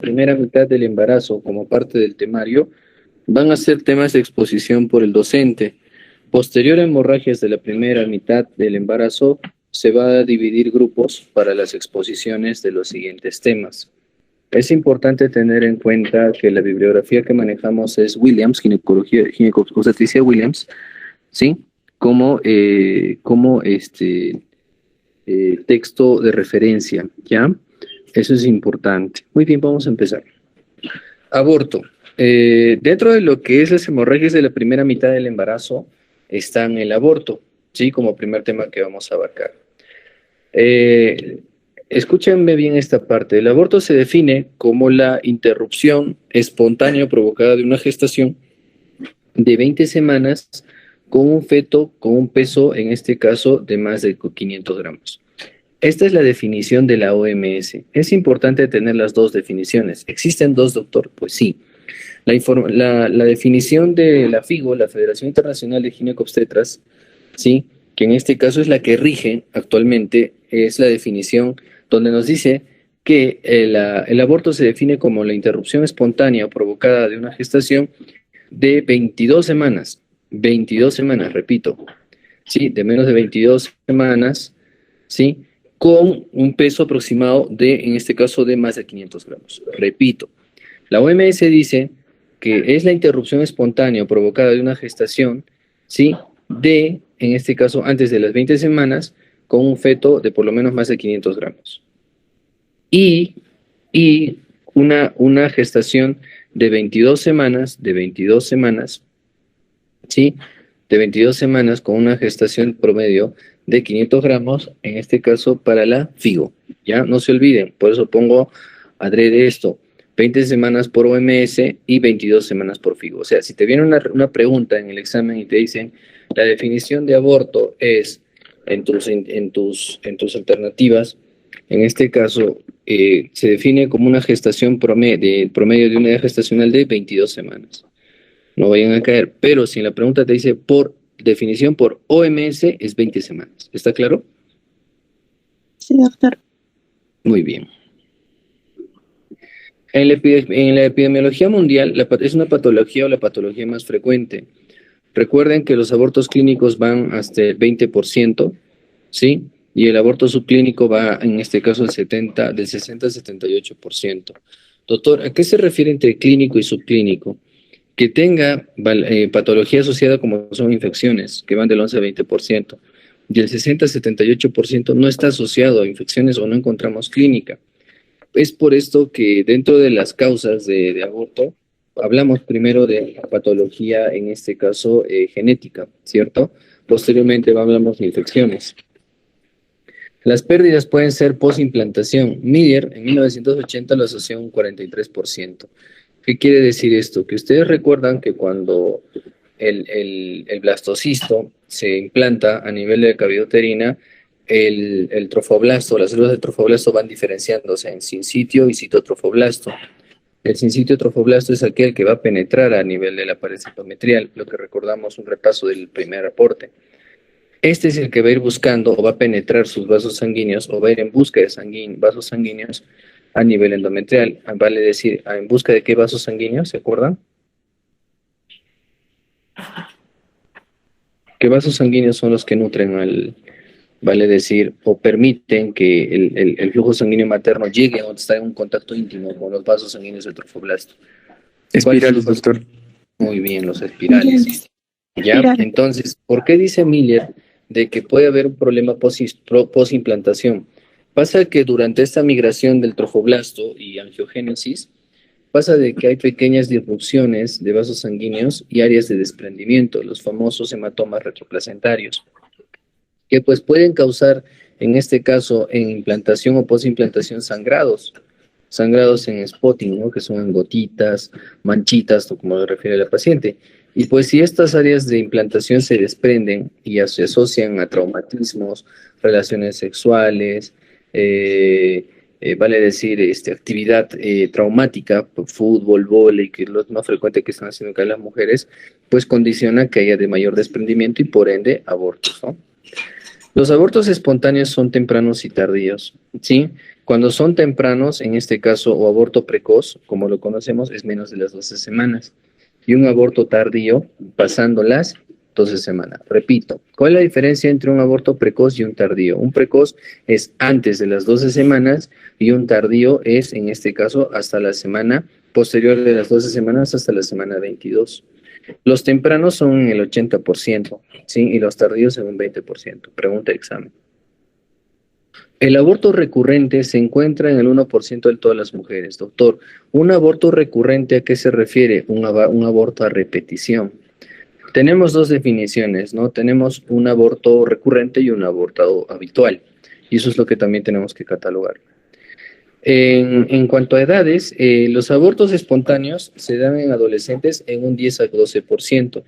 primera mitad del embarazo como parte del temario van a ser temas de exposición por el docente. Posterior a hemorragias de la primera mitad del embarazo, se va a dividir grupos para las exposiciones de los siguientes temas. Es importante tener en cuenta que la bibliografía que manejamos es Williams, ginecobstetricia Williams, ¿sí? Como texto de referencia, ¿ya? Eso es importante. Muy bien, vamos a empezar. Aborto. Dentro de lo que es las hemorragias de la primera mitad del embarazo, están el aborto, ¿sí? Como primer tema que vamos a abarcar. Escúchenme bien esta parte. El aborto se define como la interrupción espontánea provocada de una gestación de 20 semanas con un feto con un peso, en este caso, de más de 500 gramos. Esta es la definición de la OMS. Es importante tener las dos definiciones. ¿Existen dos, doctor? Pues sí. La definición de la FIGO, la Federación Internacional de Ginecobstetras, ¿sí? Que en este caso es la que rige actualmente, es la definición donde nos dice que el aborto se define como la interrupción espontánea o provocada de una gestación de 22 semanas, repito, ¿sí? De menos de 22 semanas, ¿sí? Con un peso aproximado de, en este caso, de más de 500 gramos. Repito, la OMS dice que es la interrupción espontánea o provocada de una gestación, ¿sí? De, en este caso, antes de las 20 semanas, con un feto de por lo menos más de 500 gramos. Y una gestación de 22 semanas, ¿sí? De 22 semanas con una gestación promedio de 500 gramos, en este caso para la FIGO. Ya, no se olviden, por eso pongo adrede esto, 20 semanas por OMS y 22 semanas por FIGO. O sea, si te viene una pregunta en el examen y te dicen, la definición de aborto es en tus alternativas, en este caso, se define como una gestación promedio de una edad gestacional de 22 semanas. No vayan a caer, pero si en la pregunta te dice por definición por OMS, es 20 semanas. ¿Está claro? Sí, doctor. Muy bien. En la epidemiología mundial, es una patología o la patología más frecuente. Recuerden que los abortos clínicos van hasta el 20%, ¿sí? Y el aborto subclínico va, en este caso, del 60 al 78%. Doctor, ¿a qué se refiere entre clínico y subclínico? Que tenga patología asociada como son infecciones, que van del 11 al 20%, y el 60 al 78% no está asociado a infecciones o no encontramos clínica. Es por esto que dentro de las causas de aborto, hablamos primero de patología, en este caso genética, ¿cierto? Posteriormente hablamos de infecciones. Las pérdidas pueden ser postimplantación. Miller en 1980 lo asoció a un 43%. ¿Qué quiere decir esto? Que ustedes recuerdan que cuando el blastocisto se implanta a nivel de la cavidad uterina, el trofoblasto, las células de trofoblasto van diferenciándose en sinsitio y citotrofoblasto. El sinsitio trofoblasto es aquel que va a penetrar a nivel de la pared citometrial, lo que recordamos un repaso del primer aporte. Este es el que va a ir buscando o va a penetrar sus vasos sanguíneos o va a ir en busca de vasos sanguíneos a nivel endometrial. Vale decir, ¿en busca de qué vasos sanguíneos? ¿Se acuerdan? ¿Qué vasos sanguíneos son los que nutren vale decir, o permiten que el flujo sanguíneo materno llegue a donde está en un contacto íntimo con los vasos sanguíneos del trofoblasto? Espirales, doctor. Muy bien, los espirales. ¿Ya? Entonces, ¿por qué dice Miller de que puede haber un problema postimplantación? Pasa que durante esta migración del trofoblasto y angiogénesis, pasa de que hay pequeñas disrupciones de vasos sanguíneos y áreas de desprendimiento, los famosos hematomas retroplacentarios, que pues pueden causar, en este caso, en implantación o postimplantación sangrados en spotting, ¿no? Que son en gotitas, manchitas, o como lo refiere la paciente. Y pues si estas áreas de implantación se desprenden y se asocian a traumatismos, relaciones sexuales, vale decir, actividad traumática, fútbol, vóley, que es lo más frecuente que están haciendo acá las mujeres, pues condiciona que haya de mayor desprendimiento y por ende abortos, ¿no? Los abortos espontáneos son tempranos y tardíos, ¿sí? Cuando son tempranos, en este caso, o aborto precoz, como lo conocemos, es menos de las 12 semanas. Y un aborto tardío, pasando las 12 semanas. Repito, ¿cuál es la diferencia entre un aborto precoz y un tardío? Un precoz es antes de las 12 semanas y un tardío es, en este caso, hasta la semana posterior de las 12 semanas hasta la semana 22. Los tempranos son en el 80%, ¿sí? Y los tardíos en un 20%. Pregunta de examen. El aborto recurrente se encuentra en el 1% de todas las mujeres. Doctor, ¿un aborto recurrente a qué se refiere? Un aborto a repetición. Tenemos dos definiciones, ¿no? Tenemos un aborto recurrente y un aborto habitual. Y eso es lo que también tenemos que catalogar. En cuanto a edades, los abortos espontáneos se dan en adolescentes en un 10 a 12%.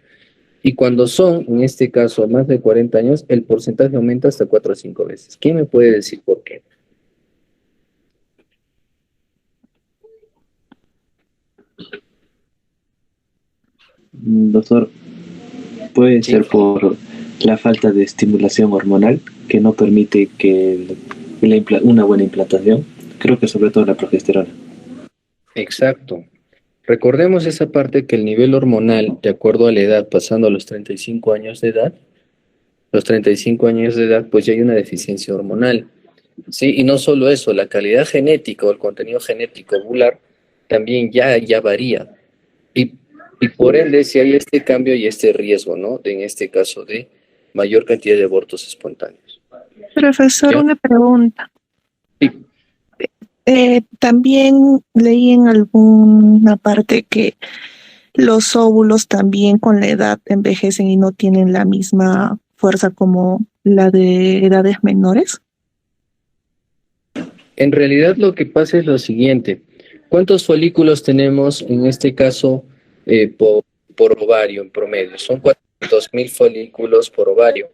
Y cuando son, en este caso, más de 40 años, el porcentaje aumenta hasta 4 o 5 veces. ¿Quién me puede decir por qué? Doctor, puede Sí. ser por la falta de estimulación hormonal que no permite una buena implantación. Creo que sobre todo la progesterona. Exacto. Recordemos esa parte que el nivel hormonal, de acuerdo a la edad, pasando a los 35 años de edad, los 35 años de edad, pues ya hay una deficiencia hormonal. Sí, y no solo eso, la calidad genética o el contenido genético ovular también ya varía. Y, y por ende, si hay este cambio y este riesgo, ¿no? En este caso de mayor cantidad de abortos espontáneos. Profesor, ¿Ya? una pregunta. Sí. También leí en alguna parte que los óvulos también con la edad envejecen y no tienen la misma fuerza como la de edades menores. En realidad lo que pasa es lo siguiente. ¿Cuántos folículos tenemos en este caso por ovario en promedio? Son 400.000 folículos por ovario,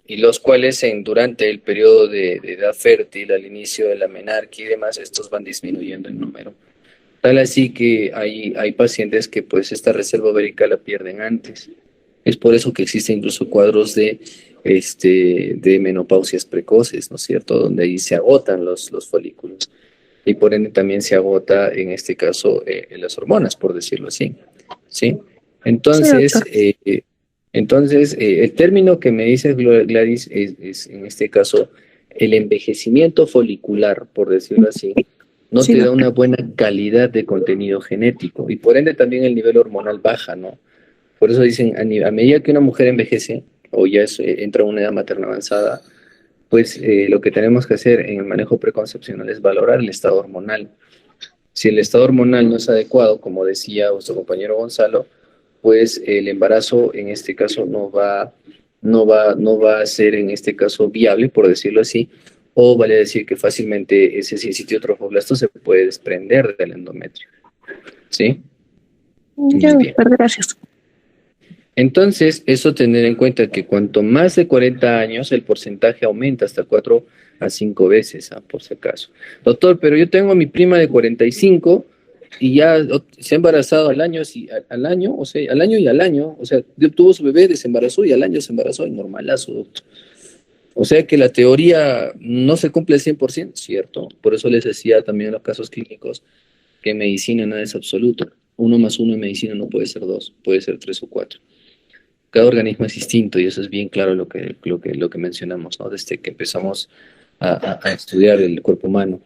y los cuales durante el periodo de edad fértil, al inicio de la menarquia y demás, estos van disminuyendo en número. Tal así que hay pacientes que pues esta reserva ovárica la pierden antes. Es por eso que existen incluso cuadros de menopausias precoces, ¿no es cierto? Donde ahí se agotan los folículos. Y por ende también se agota, en este caso, las hormonas, por decirlo así. ¿Sí? Sí, Entonces, doctor. el término que me dice Gladys es, en este caso, el envejecimiento folicular, por decirlo así, no Sí, te da doctor. una buena calidad de contenido genético y por ende también el nivel hormonal baja, ¿no? Por eso dicen, a medida que una mujer envejece o ya entra a una edad materna avanzada, pues lo que tenemos que hacer en el manejo preconcepcional es valorar el estado hormonal. Si el estado hormonal no es adecuado, como decía vuestro compañero Gonzalo, pues el embarazo en este caso no va a ser en este caso viable, por decirlo así, o vale decir que fácilmente ese sitio trofoblasto se puede desprender del endometrio. ¿Sí? Ya, Muy bien. doctor, gracias. Entonces, eso tener en cuenta que cuanto más de 40 años, el porcentaje aumenta hasta 4 a 5 veces, por si acaso. Doctor, pero yo tengo a mi prima de 45 y ya se ha embarazado al año, al año, o sea, al año y al año, o sea, tuvo su bebé, desembarazó y al año se embarazó, y normalazo, doctor. O sea que la teoría no se cumple al 100%, ¿cierto? Por eso les decía también en los casos clínicos que en medicina nada es absoluto. 1 más 1 en medicina no puede ser 2, puede ser 3 o 4. Cada organismo es distinto y eso es bien claro lo que mencionamos, ¿no? Desde que empezamos a estudiar el cuerpo humano.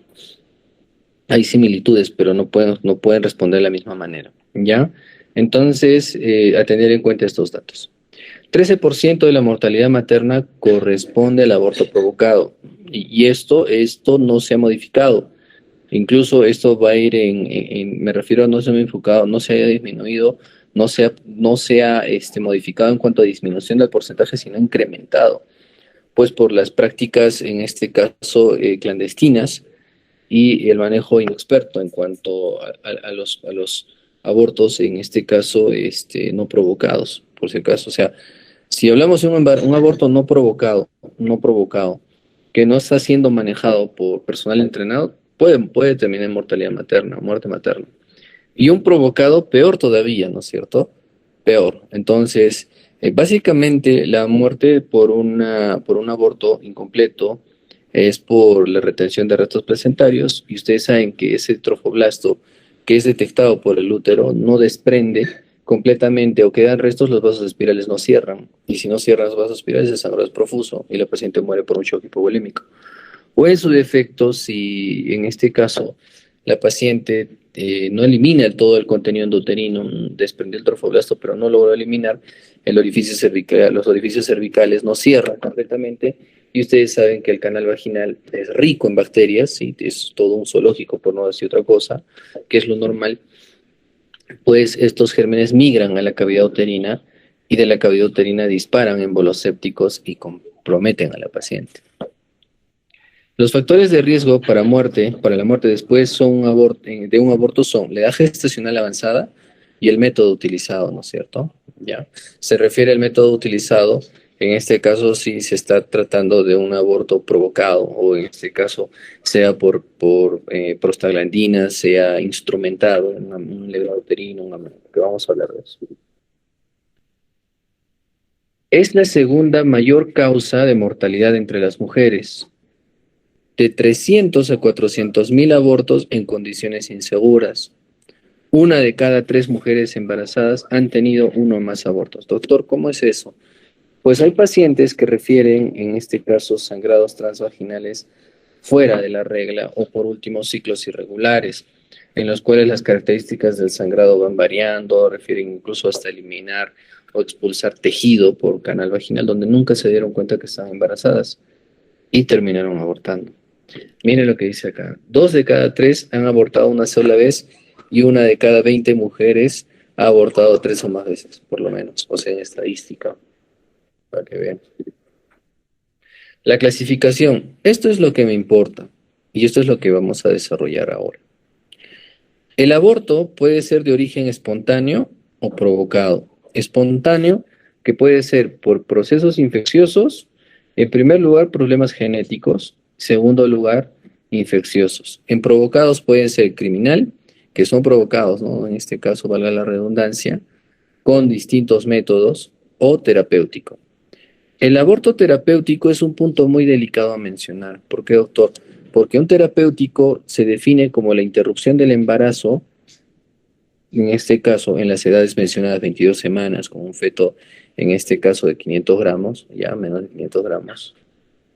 Hay similitudes, pero no pueden responder de la misma manera, ¿ya? Entonces, a tener en cuenta estos datos. 13% de la mortalidad materna corresponde al aborto provocado y esto no se ha modificado. Incluso esto va a ir me refiero a no se ha enfocado, no se haya disminuido, no se ha modificado en cuanto a disminución del porcentaje, sino incrementado, pues por las prácticas, en este caso, clandestinas y el manejo inexperto en cuanto a los abortos, en este caso, no provocados, por si acaso. O sea, si hablamos de un aborto no provocado, que no está siendo manejado por personal entrenado, puede terminar en mortalidad materna, muerte materna. Y un provocado, peor todavía, ¿no es cierto? Peor. Entonces, Básicamente, la muerte por por un aborto incompleto es por la retención de restos placentarios, y ustedes saben que ese trofoblasto que es detectado por el útero no desprende completamente o quedan restos, los vasos espirales no cierran. Y si no cierran los vasos espirales, el sangrado es profuso y la paciente muere por un shock hipovolémico. O en su defecto, si en este caso la paciente no elimina todo el contenido endouterino, desprende el trofoblasto, pero no logró eliminar el orificio cervical, los orificios cervicales no cierran completamente, y ustedes saben que el canal vaginal es rico en bacterias, y es todo un zoológico, por no decir otra cosa, que es lo normal. Pues estos gérmenes migran a la cavidad uterina y de la cavidad uterina disparan embolos sépticos y comprometen a la paciente. Los factores de riesgo para la muerte después de un aborto son la edad gestacional avanzada y el método utilizado, ¿no es cierto? ¿Ya? Se refiere al método utilizado, en este caso si se está tratando de un aborto provocado, o en este caso sea por prostaglandinas, sea instrumentado en un legrado uterino, que vamos a hablar de eso. Es la segunda mayor causa de mortalidad entre las mujeres, de 300 a 400.000 abortos en condiciones inseguras. Una de cada 3 mujeres embarazadas han tenido uno o más abortos. Doctor, ¿cómo es eso? Pues hay pacientes que refieren, en este caso, sangrados transvaginales fuera de la regla, o por último ciclos irregulares, en los cuales las características del sangrado van variando, refieren incluso hasta eliminar o expulsar tejido por canal vaginal, donde nunca se dieron cuenta que estaban embarazadas y terminaron abortando. Miren lo que dice acá: 2 de cada 3 han abortado una sola vez, y una de cada 20 mujeres ha abortado 3 o más veces, por lo menos, o sea, en estadística, para que vean. La clasificación, esto es lo que me importa, y esto es lo que vamos a desarrollar ahora. El aborto puede ser de origen espontáneo o provocado. Espontáneo, que puede ser por procesos infecciosos, en primer lugar, problemas genéticos, segundo lugar, infecciosos. En provocados pueden ser criminal, que son provocados, ¿no? En este caso, valga la redundancia, con distintos métodos, o terapéutico. El aborto terapéutico es un punto muy delicado a mencionar. ¿Por qué, doctor? Porque un terapéutico se define como la interrupción del embarazo, en este caso, en las edades mencionadas, 22 semanas, con un feto, en este caso, de 500 gramos, ya, menos de 500 gramos,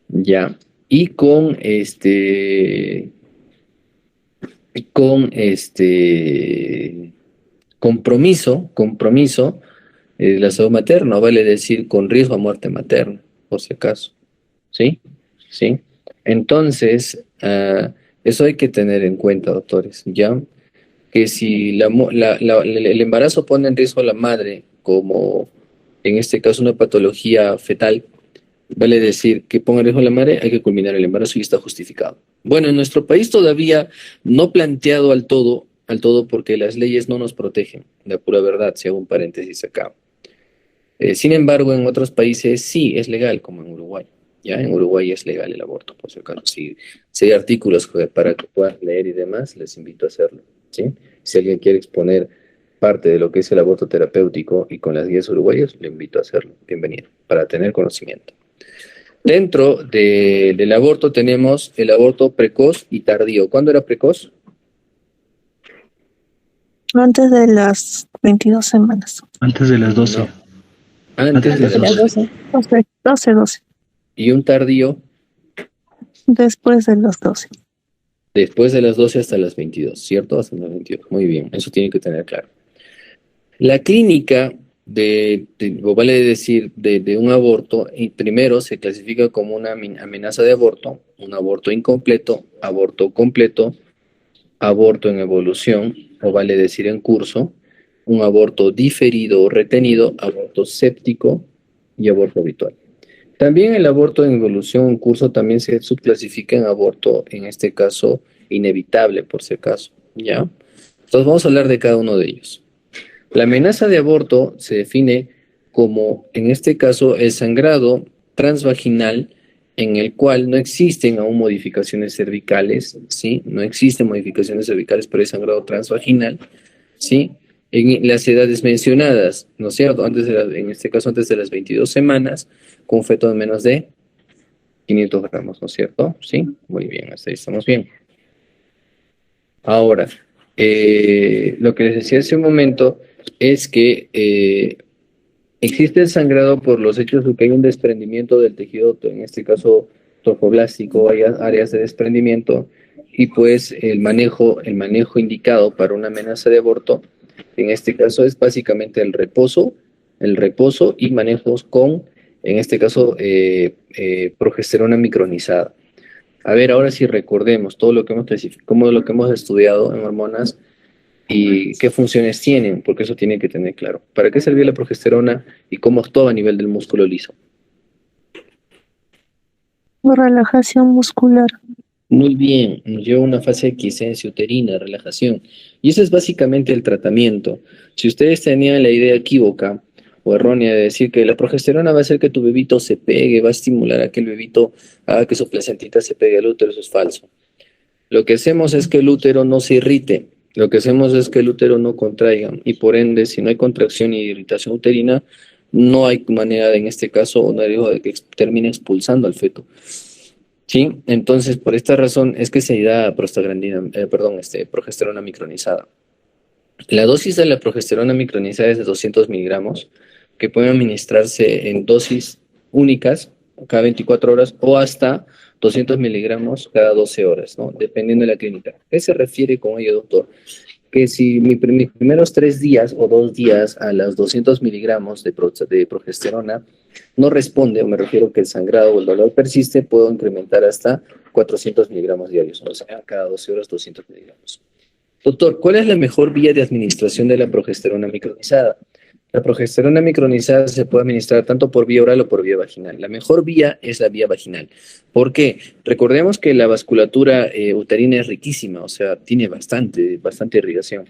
ya, y con compromiso de la salud materna, vale decir, con riesgo a muerte materna, por si acaso, ¿sí? ¿Sí? Entonces, eso hay que tener en cuenta, doctores, ¿ya? Que si el embarazo pone en riesgo a la madre, como en este caso una patología fetal, vale decir que ponga en riesgo a la madre, hay que culminar el embarazo y está justificado. Bueno, en nuestro país todavía no planteado al todo, porque las leyes no nos protegen, la pura verdad, si hago un paréntesis acá. Sin embargo, en otros países sí es legal, como en Uruguay. Ya en Uruguay es legal el aborto, por si acaso. Si hay artículos para que puedan leer y demás, les invito a hacerlo, ¿sí? Si alguien quiere exponer parte de lo que es el aborto terapéutico y con las guías uruguayas, le invito a hacerlo. Bienvenido, para tener conocimiento. Dentro del aborto tenemos el aborto precoz y tardío. ¿Cuándo era precoz? Antes de las 22 semanas. Antes de las 12. No, antes de las 12. 12. ¿Y un tardío? Después de los 12. Después de las 12 hasta las 22, ¿cierto? Hasta las 22. Muy bien, eso tiene que tener claro. La clínica o vale decir, de un aborto, y primero se clasifica como una amenaza de aborto, un aborto incompleto, aborto completo, aborto en evolución, o vale decir en curso, un aborto diferido o retenido, aborto séptico y aborto habitual. También el aborto en evolución en curso también se subclasifica en aborto, en este caso, inevitable, por si acaso, ¿ya? Entonces vamos a hablar de cada uno de ellos. La amenaza de aborto se define como, en este caso, el sangrado transvaginal en el cual no existen aún modificaciones cervicales, ¿sí? No existen modificaciones cervicales, pero hay sangrado transvaginal, ¿sí? en las edades mencionadas, ¿no es cierto? En este caso, antes de las 22 semanas, con un feto de menos de 500 gramos, ¿no es cierto? Sí, muy bien, hasta ahí estamos bien. Ahora, lo que les decía hace un momento es que existe el sangrado por los hechos de que hay un desprendimiento del tejido, en este caso trofoblástico, hay áreas de desprendimiento, y pues el manejo indicado para una amenaza de aborto, en este caso es básicamente el reposo y manejos con, en este caso, progesterona micronizada. A ver, ahora sí recordemos todo lo que hemos como lo que hemos estudiado en hormonas y qué funciones tienen, porque eso tiene que tener claro. ¿Para qué servía la progesterona y cómo actúa a nivel del músculo liso? Relajación muscular. Muy bien, nos lleva a una fase de quiescencia uterina, relajación. Y ese es básicamente el tratamiento. Si ustedes tenían la idea equívoca o errónea de decir que la progesterona va a hacer que tu bebito se pegue, va a estimular a que el bebito haga que su placentita se pegue al útero, eso es falso. Lo que hacemos es que el útero no se irrite, lo que hacemos es que el útero no contraiga y por ende, si no hay contracción y irritación uterina, no hay manera de, en este caso, o no digo, de que termine expulsando al feto. ¿Sí? Entonces, por esta razón es que se da prostaglandina, progesterona micronizada. La dosis de la progesterona micronizada es de 200 miligramos, que pueden administrarse en dosis únicas cada 24 horas o hasta 200 miligramos cada 12 horas, ¿no? Dependiendo de la clínica. ¿Qué se refiere con ello, doctor? Que si mis primeros 3 días o 2 días a las 200 miligramos de progesterona no responde, o me refiero que el sangrado o el dolor persiste, puedo incrementar hasta 400 miligramos diarios, o sea, cada 12 horas 200 miligramos. Doctor, ¿cuál es la mejor vía de administración de la progesterona micronizada? La progesterona micronizada se puede administrar tanto por vía oral o por vía vaginal. La mejor vía es la vía vaginal. ¿Por qué? Recordemos que la vasculatura uterina es riquísima, o sea, tiene bastante irrigación.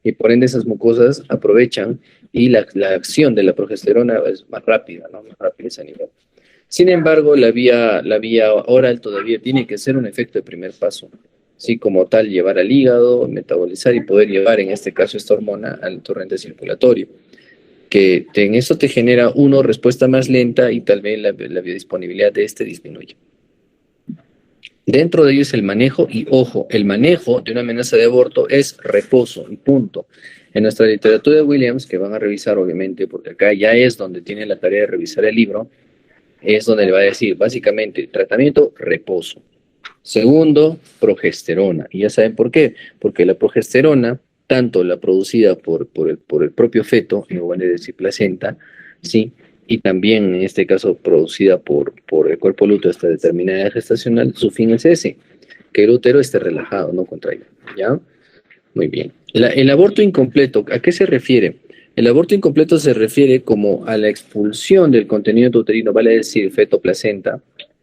Y por ende esas mucosas aprovechan y la acción de la progesterona es más rápida, ¿no? Más rápida ese nivel. Sin embargo, la vía oral todavía tiene que ser un efecto de primer paso. Sí, como tal, llevar al hígado, metabolizar y poder llevar, en este caso, esta hormona al torrente circulatorio. Que en eso te genera, respuesta más lenta y tal vez la biodisponibilidad de este disminuye. Dentro de ello es el manejo y, ojo, el manejo de una amenaza de aborto es reposo y punto. En nuestra literatura de Williams, que van a revisar obviamente, porque acá ya es donde tiene la tarea de revisar el libro, es donde le va a decir básicamente tratamiento, reposo. Segundo, progesterona. Y ya saben por qué. Porque la progesterona, tanto la producida por el propio feto, en lugar de decir placenta, ¿sí? Y también en este caso producida por el cuerpo lúteo hasta determinada edad gestacional, su fin es ese, que el útero esté relajado, no contraiga. ¿Ya? Muy bien. El aborto incompleto, ¿a qué se refiere? El aborto incompleto se refiere como a la expulsión del contenido uterino, vale decir, feto placenta,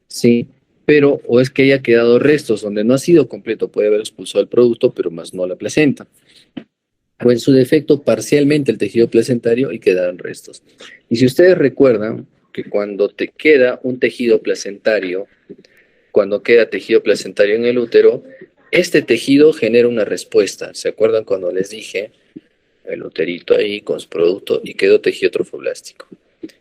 ¿sí? Pero, o es que haya quedado restos donde no ha sido completo, puede haber expulsado el producto, pero más no la placenta. O en su defecto, parcialmente el tejido placentario y quedaron restos. Y si ustedes recuerdan que cuando te queda un tejido placentario, cuando queda tejido placentario en el útero, este tejido genera una respuesta. ¿Se acuerdan cuando les dije el uterito ahí con su producto y quedó tejido trofoblástico?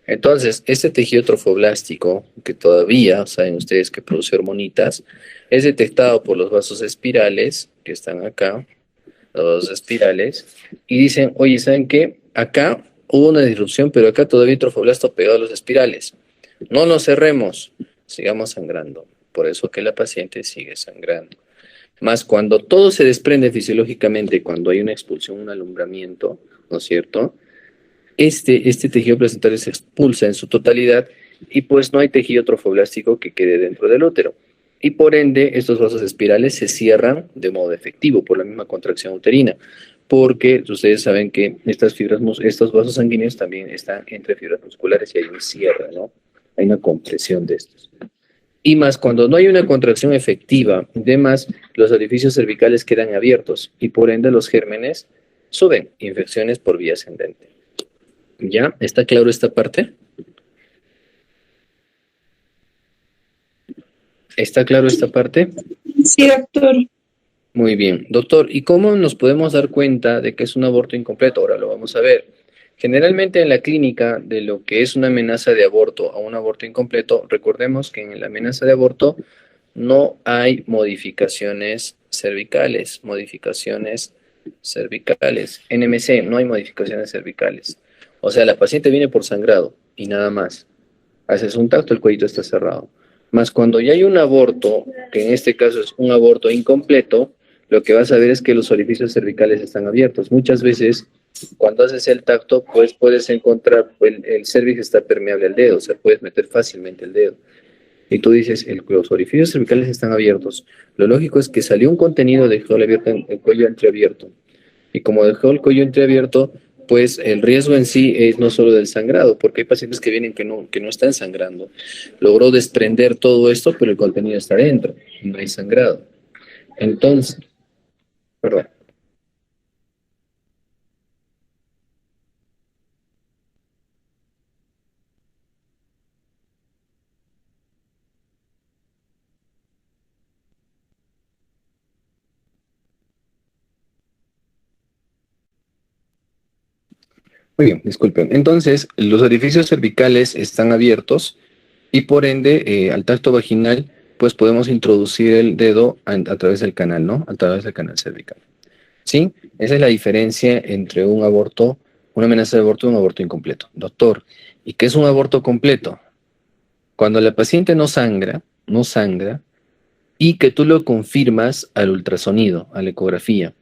Entonces, este tejido trofoblástico, que todavía saben ustedes que produce hormonitas, es detectado por los vasos espirales que están acá, los vasos espirales, y dicen, oye, ¿saben qué? Acá hubo una disrupción, pero acá todavía hay trofoblasto pegado a los espirales. No nos cerremos, sigamos sangrando. Por eso que la paciente sigue sangrando. Más cuando todo se desprende fisiológicamente, cuando hay una expulsión, un alumbramiento, ¿no es cierto? Este tejido placentario se expulsa en su totalidad y pues no hay tejido trofoblástico que quede dentro del útero. Y por ende, estos vasos espirales se cierran de modo efectivo por la misma contracción uterina, porque ustedes saben que estos vasos sanguíneos también están entre fibras musculares y hay un cierre, ¿no? Hay una compresión de estos. Y más cuando no hay una contracción efectiva, además los orificios cervicales quedan abiertos y por ende los gérmenes suben, infecciones por vía ascendente. ¿Ya? ¿Está claro esta parte? ¿Está claro esta parte? Sí, doctor. Muy bien. Doctor, ¿y cómo nos podemos dar cuenta de que es un aborto incompleto? Ahora lo vamos a ver. Generalmente en la clínica, de lo que es una amenaza de aborto a un aborto incompleto, recordemos que en la amenaza de aborto no hay modificaciones cervicales. NMC, no hay modificaciones cervicales. O sea, la paciente viene por sangrado y nada más. Haces un tacto, el cuellito está cerrado. Más cuando ya hay un aborto, que en este caso es un aborto incompleto, lo que vas a ver es que los orificios cervicales están abiertos. Muchas veces, cuando haces el tacto, pues puedes encontrar, el cervix está permeable al dedo, o sea, puedes meter fácilmente el dedo. Y tú dices, los orificios cervicales están abiertos. Lo lógico es que salió un contenido, dejó el cuello entreabierto. Y como dejó el cuello entreabierto, pues el riesgo en sí es no solo del sangrado, porque hay pacientes que vienen que no están sangrando. Logró desprender todo esto, pero el contenido está dentro y no hay sangrado. Entonces, perdón. Muy bien, disculpen. Entonces, los orificios cervicales están abiertos y por ende, al tacto vaginal, pues podemos introducir el dedo a través del canal, ¿no? A través del canal cervical. ¿Sí? Esa es la diferencia entre un aborto, una amenaza de aborto y un aborto incompleto. Doctor, ¿y qué es un aborto completo? Cuando la paciente no sangra, y que tú lo confirmas al ultrasonido, a la ecografía.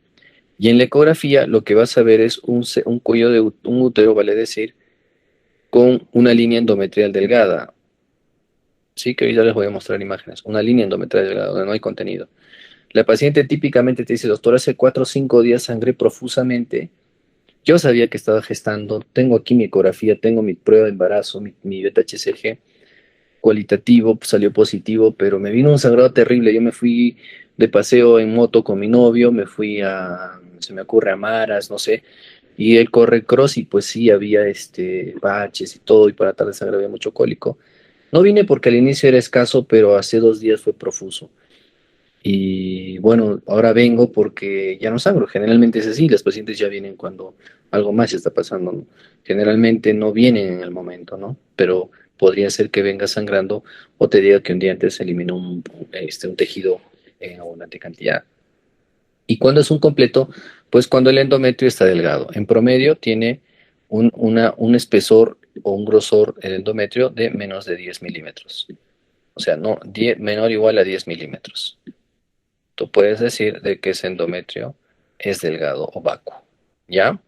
Y en la ecografía lo que vas a ver es un cuello de un útero, vale decir, con una línea endometrial delgada. Sí, que ahorita les voy a mostrar imágenes. Una línea endometrial delgada, donde no hay contenido. La paciente típicamente te dice, doctor, hace 4 o 5 días sangré profusamente. Yo sabía que estaba gestando, tengo aquí mi ecografía, tengo mi prueba de embarazo, mi beta-HCG cualitativo, pues, salió positivo, pero me vino un sangrado terrible. Yo me fui de paseo en moto con mi novio, me fui se me ocurre, a Maras, no sé, y él corre cross y pues sí, había baches y todo, y para tal de sangre había mucho cólico. No vine porque al inicio era escaso, pero hace 2 días fue profuso. Y bueno, ahora vengo porque ya no sangro. Generalmente es así, las pacientes ya vienen cuando algo más está pasando, ¿no? Generalmente no vienen en el momento, ¿no? Pero podría ser que venga sangrando o te diga que un día antes se eliminó un tejido en abundante cantidad. ¿Y cuando es un completo? Pues cuando el endometrio está delgado. En promedio tiene un espesor o un grosor el endometrio de menos de 10 milímetros. O sea, no, menor o igual a 10 milímetros. Tú puedes decir de que ese endometrio es delgado o vacuo, ¿ya?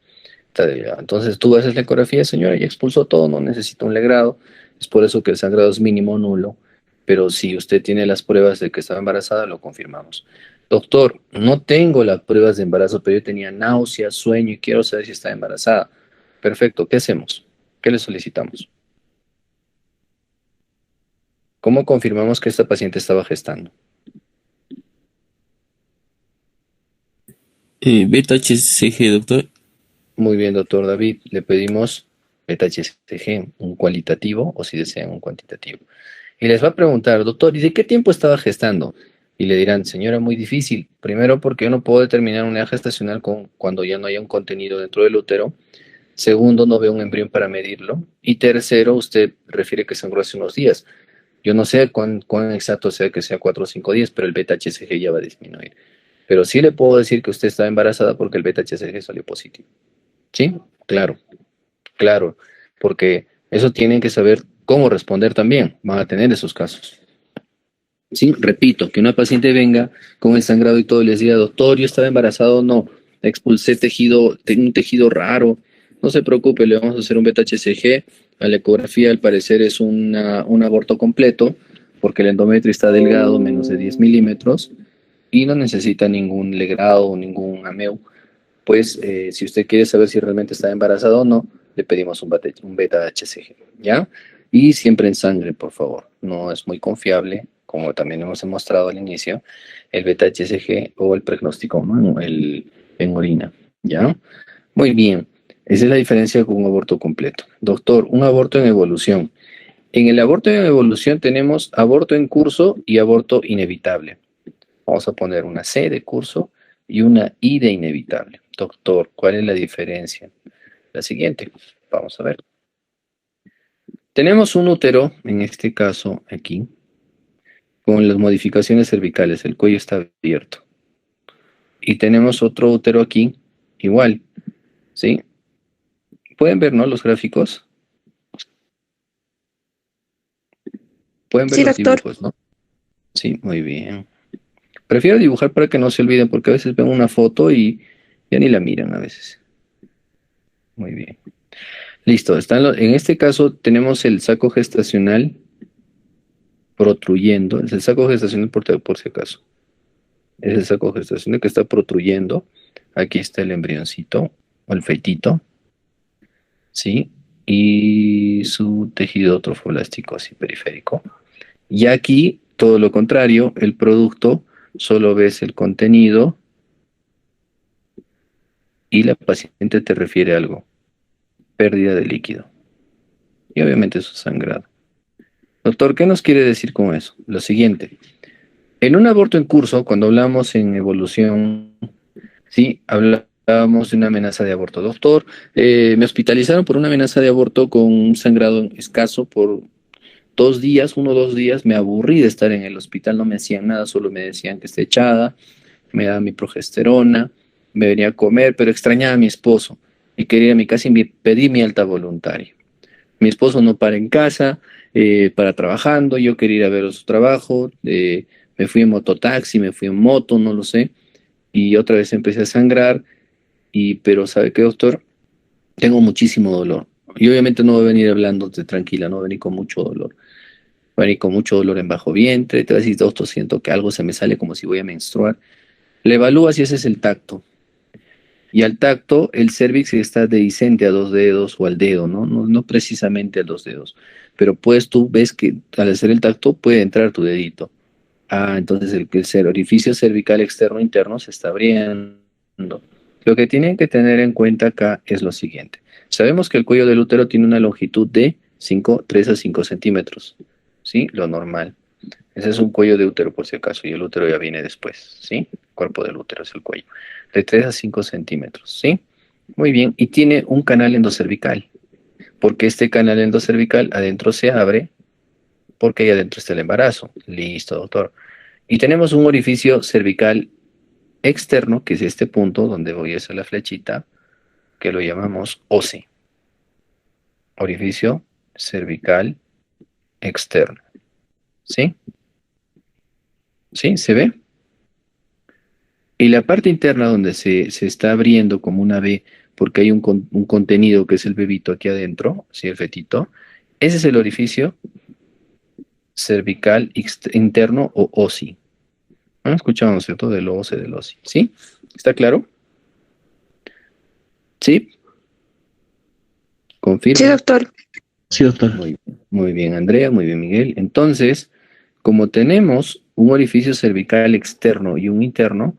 Está delgado. Entonces tú haces la ecografía, señora, y expulsó todo, no necesita un legrado. Es por eso que el sangrado es mínimo o nulo. Pero si usted tiene las pruebas de que estaba embarazada, lo confirmamos. Doctor, no tengo las pruebas de embarazo, pero yo tenía náuseas, sueño y quiero saber si está embarazada. Perfecto, ¿qué hacemos? ¿Qué le solicitamos? ¿Cómo confirmamos que esta paciente estaba gestando? Beta HCG, doctor. Muy bien, doctor David. Le pedimos beta-HCG, un cualitativo o si desean un cuantitativo. Y les va a preguntar, doctor, ¿y de qué tiempo estaba gestando? Y le dirán, señora, muy difícil. Primero, porque yo no puedo determinar una edad gestacional cuando ya no haya un contenido dentro del útero. Segundo, no veo un embrión para medirlo. Y tercero, usted refiere que sangró hace unos días. Yo no sé cuán exacto sea que sea 4 o 5 días, pero el beta-HCG ya va a disminuir. Pero sí le puedo decir que usted estaba embarazada porque el beta-HCG salió positivo. ¿Sí? Claro, claro, porque eso tienen que saber cómo responder también, van a tener esos casos. Sí, repito, que una paciente venga con el sangrado y todo y les diga, doctor, yo estaba embarazado, no, expulsé tejido, tengo un tejido raro, no se preocupe, le vamos a hacer un beta-HCG, a la ecografía al parecer es un aborto completo, porque el endometrio está delgado, menos de 10 milímetros, y no necesita ningún legrado o ningún ameu. Pues si usted quiere saber si realmente está embarazada o no, le pedimos un beta-HCG, ¿ya? Y siempre en sangre, por favor. No es muy confiable, como también hemos demostrado al inicio, el beta-HCG o el pronóstico, ¿no? En orina, ¿ya? Muy bien. Esa es la diferencia con un aborto completo. Doctor, un aborto en evolución. En el aborto en evolución tenemos aborto en curso y aborto inevitable. Vamos a poner una C de curso y una I de inevitable. Doctor, ¿cuál es la diferencia? La siguiente, vamos a ver. Tenemos un útero, en este caso aquí, con las modificaciones cervicales, el cuello está abierto. Y tenemos otro útero aquí, igual, ¿sí? ¿Pueden ver, no, los gráficos? Pueden ver Sí, los doctor. dibujos, ¿no? Sí, muy bien. Prefiero dibujar para que no se olviden, porque a veces ven una foto y ya ni la miran a veces. Muy bien. Listo, en este caso tenemos el saco gestacional protruyendo. Es el saco gestacional por si acaso. Es el saco gestacional que está protruyendo. Aquí está el embrioncito o el feitito, ¿sí? Y su tejido trofoblástico así periférico. Y aquí, todo lo contrario, el producto, solo ves el contenido y la paciente te refiere a algo, pérdida de líquido. Y obviamente su sangrado. Doctor, ¿qué nos quiere decir con eso? Lo siguiente. En un aborto en curso, cuando hablamos en evolución, sí, hablábamos de una amenaza de aborto. Doctor, me hospitalizaron por una amenaza de aborto con un sangrado escaso por 2 días, 1 o 2 días. Me aburrí de estar en el hospital, no me hacían nada, solo me decían que esté echada, me daban mi progesterona, me venía a comer, pero extrañaba a mi esposo y quería ir a mi casa y pedí mi alta voluntaria. Mi esposo no para en casa, para trabajando, yo quería ir a ver su trabajo, me fui en mototaxi, me fui en moto, no lo sé, y otra vez empecé a sangrar, pero ¿sabe qué, doctor? Tengo muchísimo dolor. Y obviamente no voy a venir hablando tranquila, no voy a venir con mucho dolor. Voy a venir con mucho dolor en bajo vientre, te voy a decir, doctor, siento que algo se me sale como si voy a menstruar. Le evalúas y ese es el tacto. Y al tacto, el cervix está dehiscente a 2 dedos o al dedo, ¿no? No precisamente a 2 dedos. Pero pues tú ves que al hacer el tacto puede entrar tu dedito. Entonces el orificio cervical externo interno se está abriendo. Lo que tienen que tener en cuenta acá es lo siguiente. Sabemos que el cuello del útero tiene una longitud de 3 a 5 centímetros, ¿sí? Lo normal. Ese es un cuello de útero por si acaso, y el útero ya viene después, ¿sí? El cuerpo del útero es el cuello. De 3 a 5 centímetros, ¿sí? Muy bien, y tiene un canal endocervical, porque este canal endocervical adentro se abre, porque ahí adentro está el embarazo. Listo, doctor. Y tenemos un orificio cervical externo, que es este punto donde voy a hacer la flechita, que lo llamamos OCE. Orificio cervical externo. ¿Sí? ¿Sí? ¿Se ve? Y la parte interna donde se está abriendo como una V, porque hay un contenido que es el bebito aquí adentro, ¿sí? El fetito, ese es el orificio cervical interno o OSI. ¿Han escuchado, no es cierto? Del OSE, del OSI. ¿Sí? ¿Está claro? ¿Sí? Sí, ¿Confirma? doctor. Sí, doctor. Muy bien, Andrea, muy bien, Miguel. Entonces, como tenemos un orificio cervical externo y un interno,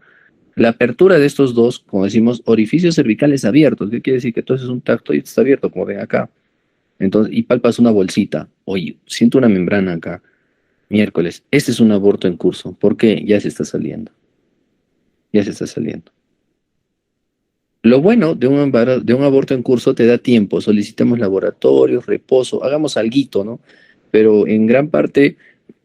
la apertura de estos dos, como decimos, orificios cervicales abiertos, ¿qué quiere decir? Que entonces es un tacto y está abierto, como ven acá. Entonces, y palpas una bolsita. Oye, siento una membrana acá. Miércoles, este es un aborto en curso. ¿Por qué? Ya se está saliendo. Ya se está saliendo. Lo bueno de un aborto en curso te da tiempo. Solicitemos laboratorios, reposo, hagamos alguito, ¿no? Pero en gran parte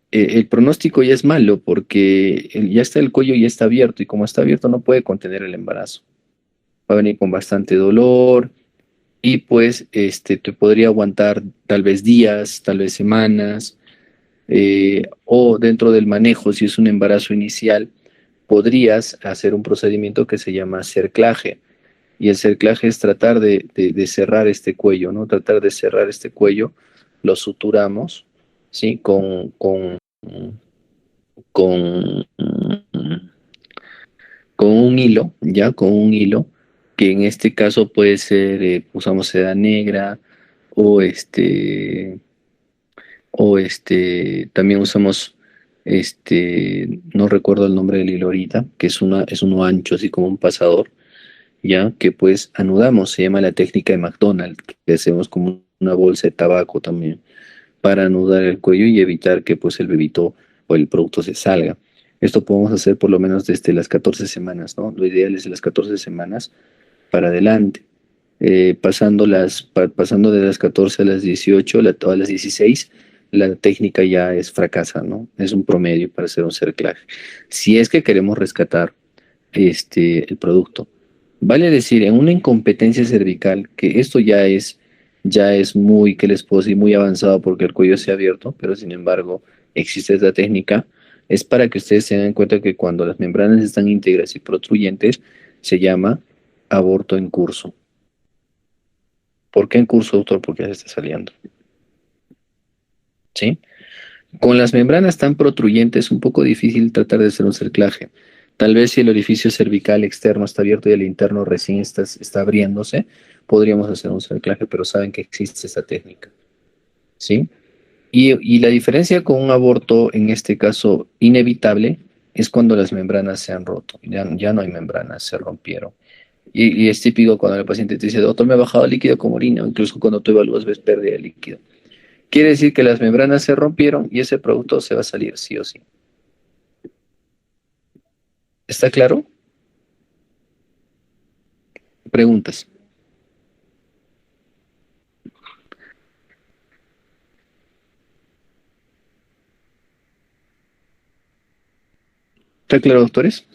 el pronóstico ya es malo porque ya está el cuello, ya está abierto y como está abierto no puede contener el embarazo. Va a venir con bastante dolor y pues te podría aguantar tal vez días, tal vez semanas, o dentro del manejo, si es un embarazo inicial, podrías hacer un procedimiento que se llama cerclaje. Y el cerclaje es tratar de cerrar este cuello, ¿no? Tratar de cerrar este cuello, lo suturamos, ¿sí? Con, con un hilo, ¿ya? Con un hilo, que en este caso puede ser, usamos seda negra, o también usamos, no recuerdo el nombre del hilo ahorita, que es uno ancho, así como un pasador, ¿ya? Que pues anudamos, se llama la técnica de McDonald's, que hacemos como una bolsa de tabaco también, para anudar el cuello y evitar que pues el bebito o el producto se salga. Esto podemos hacer por lo menos desde las 14 semanas, ¿no? Lo ideal es de las 14 semanas para adelante. Pasando de las 14 a las 18, a las 16, la técnica ya es fracasa, ¿no? Es un promedio para hacer un cerclaje. Si es que queremos rescatar el producto. Vale decir, en una incompetencia cervical, que esto ya es muy, ¿qué les puedo decir? Muy avanzado porque el cuello se ha abierto, pero sin embargo existe esta técnica, es para que ustedes tengan en cuenta que cuando las membranas están íntegras y protruyentes, se llama aborto en curso. ¿Por qué en curso, doctor? Porque ya se está saliendo. ¿Sí? Con las membranas tan protruyentes es un poco difícil tratar de hacer un cerclaje. Tal vez si el orificio cervical externo está abierto y el interno recién está abriéndose, podríamos hacer un cerclaje, pero saben que existe esta técnica. ¿Sí? Y la diferencia con un aborto, en este caso inevitable, es cuando las membranas se han roto. Ya no hay membranas, se rompieron. Y es típico cuando el paciente te dice, doctor, me ha bajado líquido como orina, o incluso cuando tú evalúas ves pérdida de líquido. Quiere decir que las membranas se rompieron y ese producto se va a salir sí o sí. ¿Está claro? Preguntas. ¿Está claro, doctores?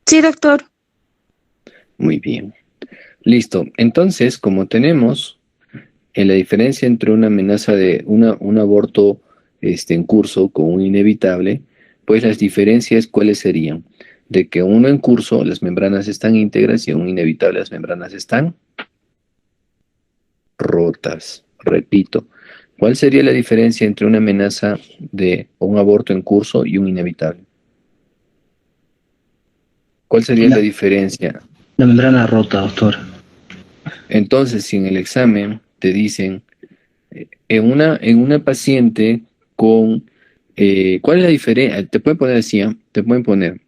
Sí, doctor. Muy bien. Listo. Entonces, como tenemos la diferencia entre una amenaza de un aborto en curso con un inevitable, pues las diferencias, ¿cuáles serían? De que uno en curso las membranas están íntegras y en un inevitable las membranas están rotas. Repito, ¿cuál sería la diferencia entre una amenaza de un aborto en curso y un inevitable? ¿Cuál sería la diferencia? La membrana rota, doctor. Entonces, si en el examen te dicen, en una paciente con, ¿cuál es la diferencia? Te pueden poner así, ¿ah? Te pueden poner,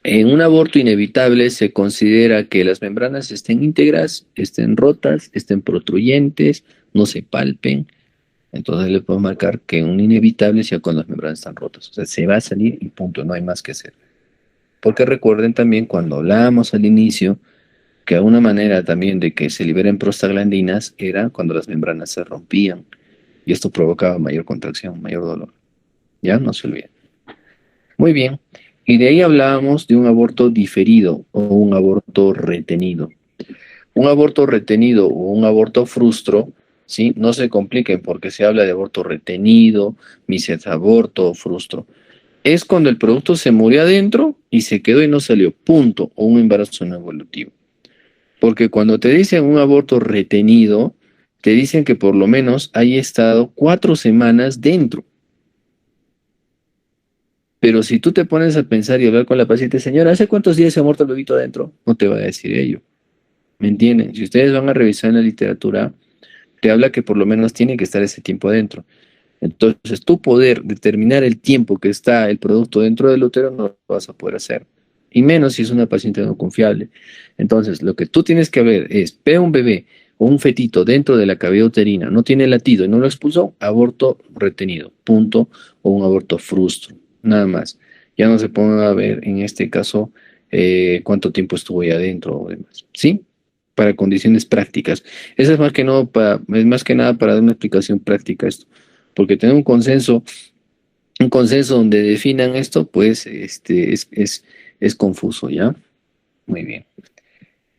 en un aborto inevitable se considera que las membranas estén íntegras, estén rotas, estén protruyentes, no se palpen. Entonces le puedo marcar que un inevitable sea cuando las membranas están rotas. O sea, se va a salir y punto, no hay más que hacer. Porque recuerden también cuando hablábamos al inicio, que una manera también de que se liberen prostaglandinas era cuando las membranas se rompían y esto provocaba mayor contracción, mayor dolor. Ya no se olviden. Muy bien. Y de ahí hablábamos de un aborto diferido o un aborto retenido. Un aborto retenido o un aborto frustro, ¿sí? No se compliquen porque se habla de aborto retenido, misesaborto o frustro. Es cuando el producto se murió adentro y se quedó y no salió, punto, o un embarazo no evolutivo. Porque cuando te dicen un aborto retenido, te dicen que por lo menos haya estado 4 semanas dentro. Pero si tú te pones a pensar y hablar con la paciente, señora, ¿hace cuántos días se ha muerto el bebito adentro? No te va a decir ello. ¿Me entienden? Si ustedes van a revisar en la literatura, te habla que por lo menos tiene que estar ese tiempo adentro. Entonces, tú poder determinar el tiempo que está el producto dentro del útero no lo vas a poder hacer. Y menos si es una paciente no confiable. Entonces, lo que tú tienes que ver es, ve un bebé o un fetito dentro de la cavidad uterina, no tiene latido y no lo expulsó, aborto retenido, punto, o un aborto frustro, nada más. Ya no se ponga a ver en este caso cuánto tiempo estuvo ahí adentro o demás. ¿Sí? Para condiciones prácticas. Eso es es más que nada para dar una explicación práctica a esto. Porque tener un consenso donde definan esto, pues es confuso, ¿ya? Muy bien.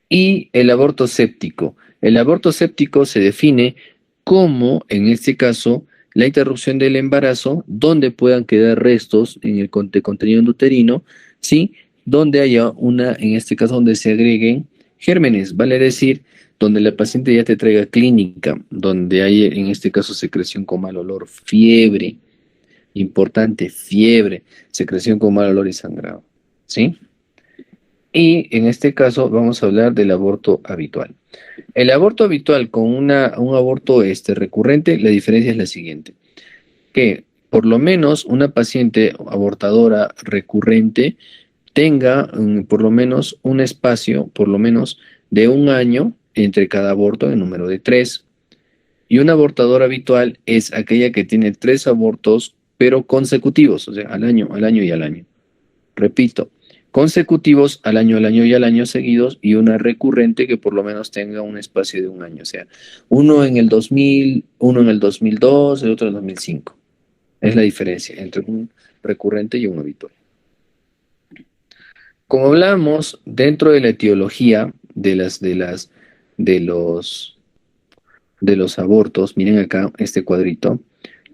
Y el aborto séptico. El aborto séptico se define como, en este caso, la interrupción del embarazo, donde puedan quedar restos en el contenido uterino, ¿sí? Donde haya en este caso, donde se agreguen gérmenes, vale decir, donde la paciente ya te traiga clínica, donde hay, en este caso, secreción con mal olor, fiebre, importante, fiebre, secreción con mal olor y sangrado, ¿sí? Y en este caso vamos a hablar del aborto habitual. El aborto habitual con un aborto recurrente, la diferencia es la siguiente, que por lo menos una paciente abortadora recurrente tenga por lo menos un espacio, por lo menos de 1 año entre cada aborto en número de 3. Y un abortador habitual es aquella que tiene 3 abortos pero consecutivos, o sea, al año y al año. Repito, consecutivos al año y al año seguidos, y una recurrente que por lo menos tenga un espacio de un año, o sea, uno en el 2000, uno en el 2002, el otro en el 2005. Es la diferencia entre un recurrente y un habitual. Como hablamos dentro de la etiología de los abortos, miren acá este cuadrito,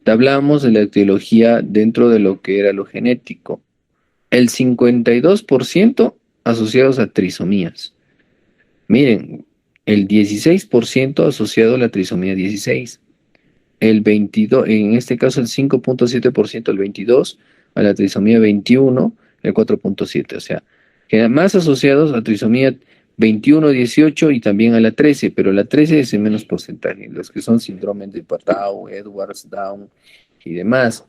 hablamos de la etiología dentro de lo que era lo genético. El 52% asociados a trisomías. Miren, el 16% asociado a la trisomía 16. El 22, en este caso el 5.7%, el 22, a la trisomía 21, el 4.7. O sea, quedan más asociados a trisomía 21, 18 y también a la 13, pero la 13 es en menos porcentaje, los que son síndromes de Patau, Edwards, Down y demás.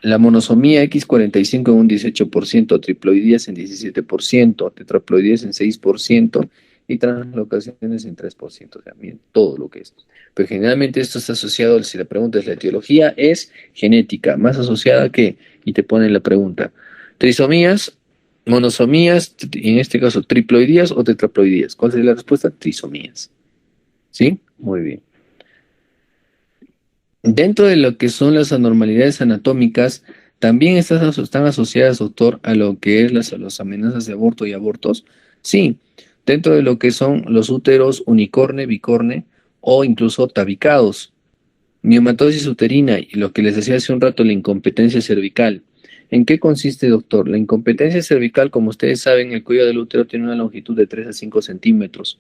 La monosomía X45 en un 18%, triploidías en 17%, tetraploidías en 6% y translocaciones en 3%. O sea, miren todo lo que es. Pero generalmente esto está asociado, si la pregunta es la etiología, es genética, más asociada que, y te ponen la pregunta, trisomías, monosomías, en este caso triploidías o tetraploidías. ¿Cuál sería la respuesta? Trisomías. ¿Sí? Muy bien. Dentro de lo que son las anormalidades anatómicas, también están asociadas, doctor, a lo que es las amenazas de aborto y abortos. Sí, dentro de lo que son los úteros unicorne, bicorne o incluso tabicados. Miomatosis uterina y lo que les decía hace un rato, la incompetencia cervical. ¿En qué consiste, doctor? La incompetencia cervical, como ustedes saben, el cuello del útero tiene una longitud de 3 a 5 centímetros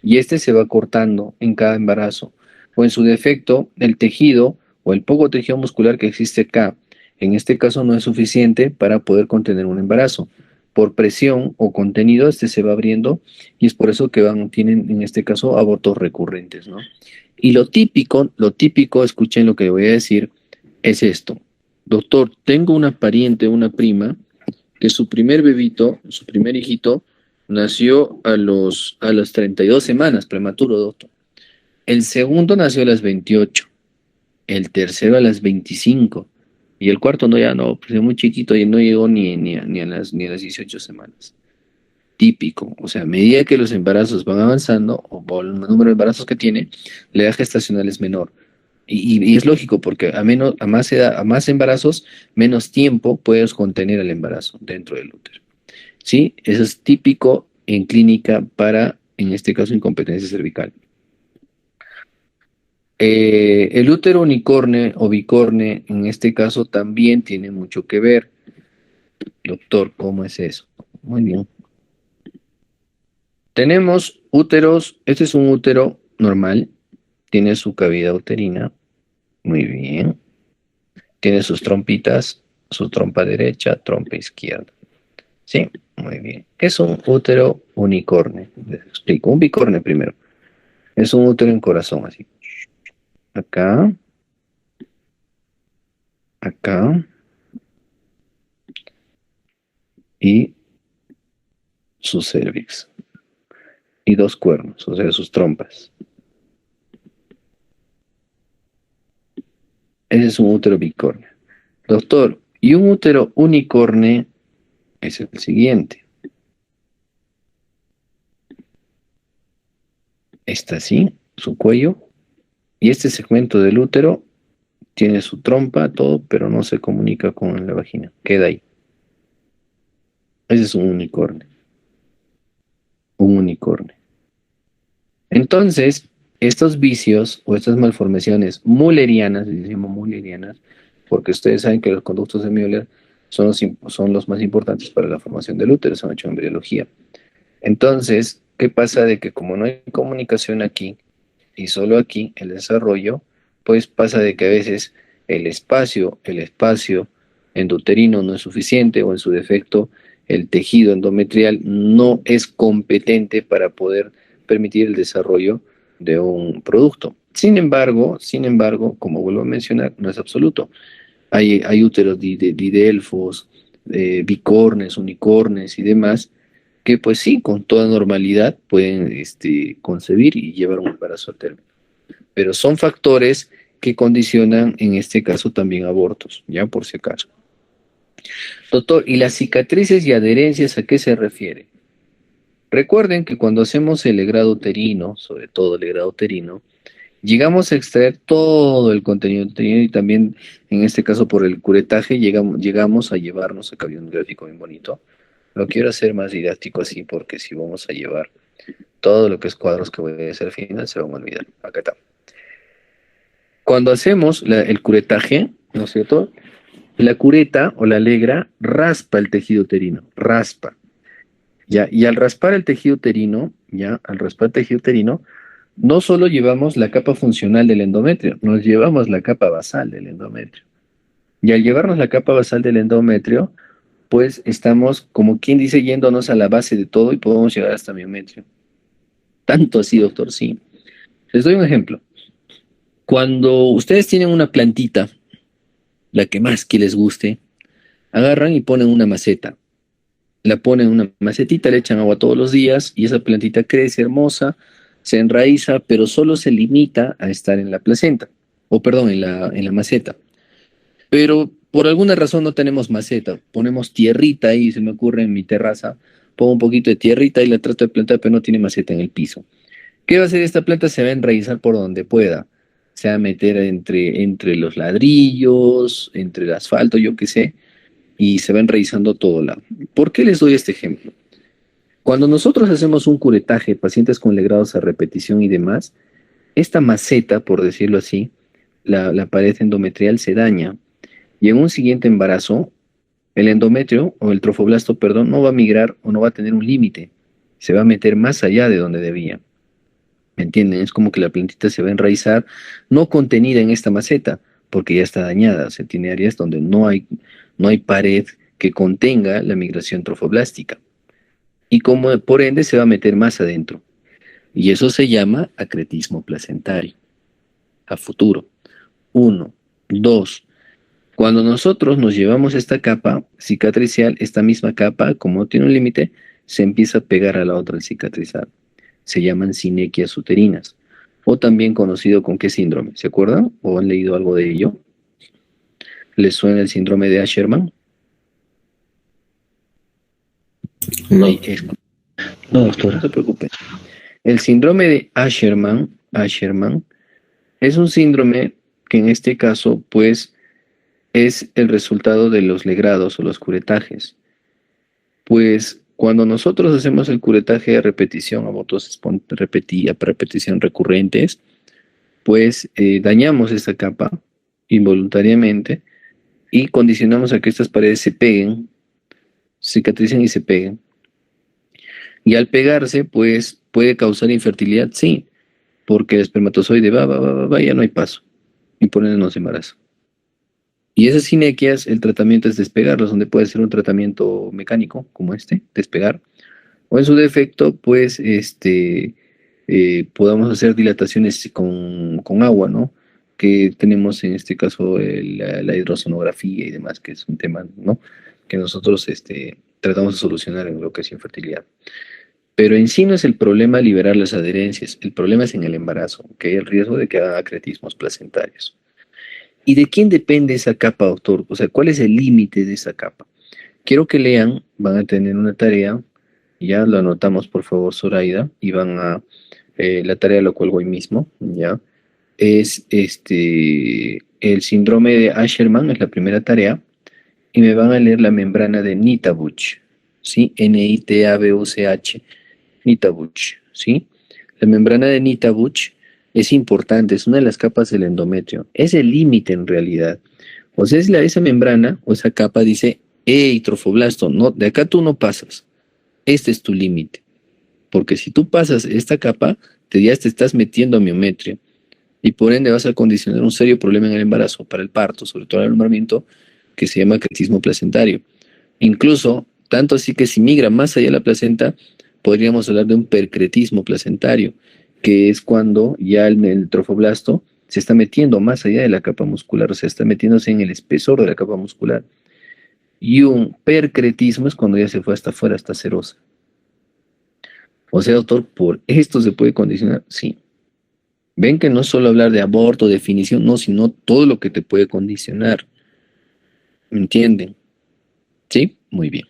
y este se va cortando en cada embarazo. O en su defecto, el tejido o el poco tejido muscular que existe acá, en este caso no es suficiente para poder contener un embarazo. Por presión o contenido, este se va abriendo y es por eso que tienen en este caso abortos recurrentes, ¿no? Y lo típico, escuchen lo que voy a decir, es esto. Doctor, tengo una pariente, una prima, que su primer bebito, su primer hijito, nació a las 32 semanas, prematuro, doctor. El segundo nació a las 28, el tercero a las 25, y el cuarto no, ya no, pues es muy chiquito y no llegó ni a las 18 semanas. Típico, o sea, a medida que los embarazos van avanzando, o el número de embarazos que tiene, la edad gestacional es menor. Y es lógico, porque a más edad, a más embarazos, menos tiempo puedes contener el embarazo dentro del útero. ¿Sí? Eso es típico en clínica para, en este caso, incompetencia cervical. El útero unicorne o bicorne, en este caso, también tiene mucho que ver. Doctor, ¿cómo es eso? Muy bien. Tenemos úteros, este es un útero normal, tiene su cavidad uterina, muy bien. Tiene sus trompitas, su trompa derecha, trompa izquierda. Sí, muy bien. ¿Qué es un útero unicorne? Les explico. Un bicorne primero. Es un útero en corazón, así. Acá, acá y su cervix. Y dos cuernos, o sea, sus trompas. Ese es un útero bicorne. Doctor, y un útero unicorne es el siguiente. Está así, su cuello. Y este segmento del útero tiene su trompa, todo, pero no se comunica con la vagina. Queda ahí. Ese es un unicornio. Un unicornio. Entonces, estos vicios o estas malformaciones mullerianas, decimos mullerianas, porque ustedes saben que los conductos de Müller son los más importantes para la formación del útero, se han hecho en embriología. Entonces, ¿qué pasa? De que como no hay comunicación aquí y solo aquí el desarrollo, pues pasa de que a veces el espacio endouterino no es suficiente o en su defecto el tejido endometrial no es competente para poder permitir el desarrollo de un producto. Sin embargo, como vuelvo a mencionar, no es absoluto. Hay úteros didelfos, bicornes, unicornes y demás, que pues sí, con toda normalidad pueden concebir y llevar un embarazo a término. Pero son factores que condicionan, en este caso, también abortos, ya por si acaso. Doctor, ¿y las cicatrices y adherencias a qué se refiere? Recuerden que cuando hacemos el legrado uterino, sobre todo el legrado uterino, llegamos a extraer todo el contenido uterino y también, en este caso, por el curetaje, llegamos a llevarnos, acá había un gráfico bien bonito. Lo quiero hacer más didáctico así porque si vamos a llevar todo lo que es cuadros que voy a hacer al final, se van a olvidar. Acá está. Cuando hacemos el curetaje, ¿no es cierto? La cureta o la legra raspa el tejido uterino, raspa. ¿Ya? Y al raspar el tejido uterino, ¿ya? Al raspar el tejido uterino, no solo llevamos la capa funcional del endometrio, nos llevamos la capa basal del endometrio. Y al llevarnos la capa basal del endometrio, pues estamos, como quien dice, yéndonos a la base de todo y podemos llegar hasta miometrio. Tanto así, doctor, sí. Les doy un ejemplo. Cuando ustedes tienen una plantita, la que más que les guste, agarran y ponen una maceta. La ponen en una macetita, le echan agua todos los días y esa plantita crece hermosa, se enraiza, pero solo se limita a estar en la placenta, o perdón, en la maceta. Pero por alguna razón no tenemos maceta, ponemos tierrita ahí, se me ocurre en mi terraza, pongo un poquito de tierrita y la trato de plantar, pero no tiene maceta en el piso. ¿Qué va a hacer esta planta? Se va a enraizar por donde pueda. Se va a meter entre los ladrillos, entre el asfalto, yo qué sé, y se va enraizando todo lado. ¿Por qué les doy este ejemplo? Cuando nosotros hacemos un curetaje, pacientes con legrados a repetición y demás, esta maceta, por decirlo así, la pared endometrial se daña. Y en un siguiente embarazo, el endometrio o el trofoblasto, perdón, no va a migrar o no va a tener un límite. Se va a meter más allá de donde debía. ¿Me entienden? Es como que la plantita se va a enraizar, no contenida en esta maceta, porque ya está dañada. O sea, tiene áreas donde no hay pared que contenga la migración trofoblástica. Y como por ende se va a meter más adentro. Y eso se llama acretismo placentario. A futuro. 1. 2. Cuando nosotros nos llevamos esta capa cicatricial, esta misma capa, como no tiene un límite, se empieza a pegar a la otra al cicatrizar. Se llaman sinequias uterinas. O también conocido con qué síndrome. ¿Se acuerdan? ¿O han leído algo de ello? ¿Les suena el síndrome de Asherman? No. No, doctor, no se preocupe. El síndrome de Asherman es un síndrome que en este caso, pues, es el resultado de los legrados o los curetajes. Pues, cuando nosotros hacemos el curetaje a repetición, abortos a repetición recurrentes, pues dañamos esta capa involuntariamente y condicionamos a que estas paredes se peguen, cicatricen y se peguen. Y al pegarse, pues, puede causar infertilidad, sí, porque el espermatozoide va, ya no hay paso. Y por ende no se embaraza. Y esas sinequias, el tratamiento es despegarlas, donde puede ser un tratamiento mecánico, como este, despegar. O en su defecto, pues, podamos hacer dilataciones con agua, ¿no? Que tenemos en este caso la hidrosonografía y demás, que es un tema, ¿no? Que nosotros tratamos de solucionar en lo que es infertilidad. Pero en sí no es el problema liberar las adherencias, el problema es en el embarazo, que hay el riesgo de que haga acretismos placentarios. ¿Y de quién depende esa capa, doctor? O sea, ¿cuál es el límite de esa capa? Quiero que lean, van a tener una tarea, ya lo anotamos por favor, Zoraida, y van a, la tarea lo cuelgo hoy mismo, ya, es el síndrome de Asherman, es la primera tarea, y me van a leer la membrana de Nitabuch, ¿sí? Nitabuch, Nitabuch, ¿sí? La membrana de Nitabuch es importante, es una de las capas del endometrio, es el límite en realidad. O sea, esa membrana o esa capa dice, hey, trofoblasto, no, de acá tú no pasas, este es tu límite. Porque si tú pasas esta capa, ya te estás metiendo a miometrio y por ende vas a condicionar un serio problema en el embarazo, para el parto, sobre todo el alumbramiento, que se llama acretismo placentario. Incluso, tanto así que si migra más allá de la placenta, podríamos hablar de un percretismo placentario, que es cuando ya el trofoblasto se está metiendo más allá de la capa muscular, o sea, está metiéndose en el espesor de la capa muscular. Y un percretismo es cuando ya se fue hasta afuera, hasta serosa. O sea, doctor, ¿por esto se puede condicionar? Sí. Ven que no es solo hablar de aborto, definición, no, sino todo lo que te puede condicionar. ¿Me entienden? ¿Sí? Muy bien.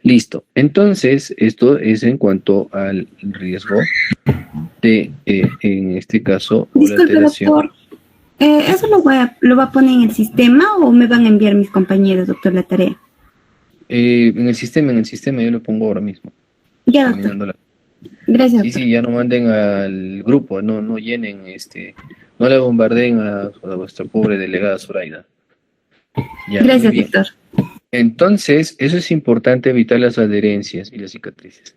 Listo. Entonces, esto es en cuanto al riesgo de, en este caso, o la Disculpe, alteración. doctor. ¿Eso lo va a poner en el sistema o me van a enviar mis compañeros, doctor, la tarea? En el sistema, yo lo pongo ahora mismo. Ya, doctor. Terminando la... Gracias, Sí, doctor. sí, ya no manden al grupo, no llenen, no le bombardeen a vuestra pobre delegada Zoraida. Ya, muy Gracias, bien. doctor. Entonces, eso es importante, evitar las adherencias y las cicatrices.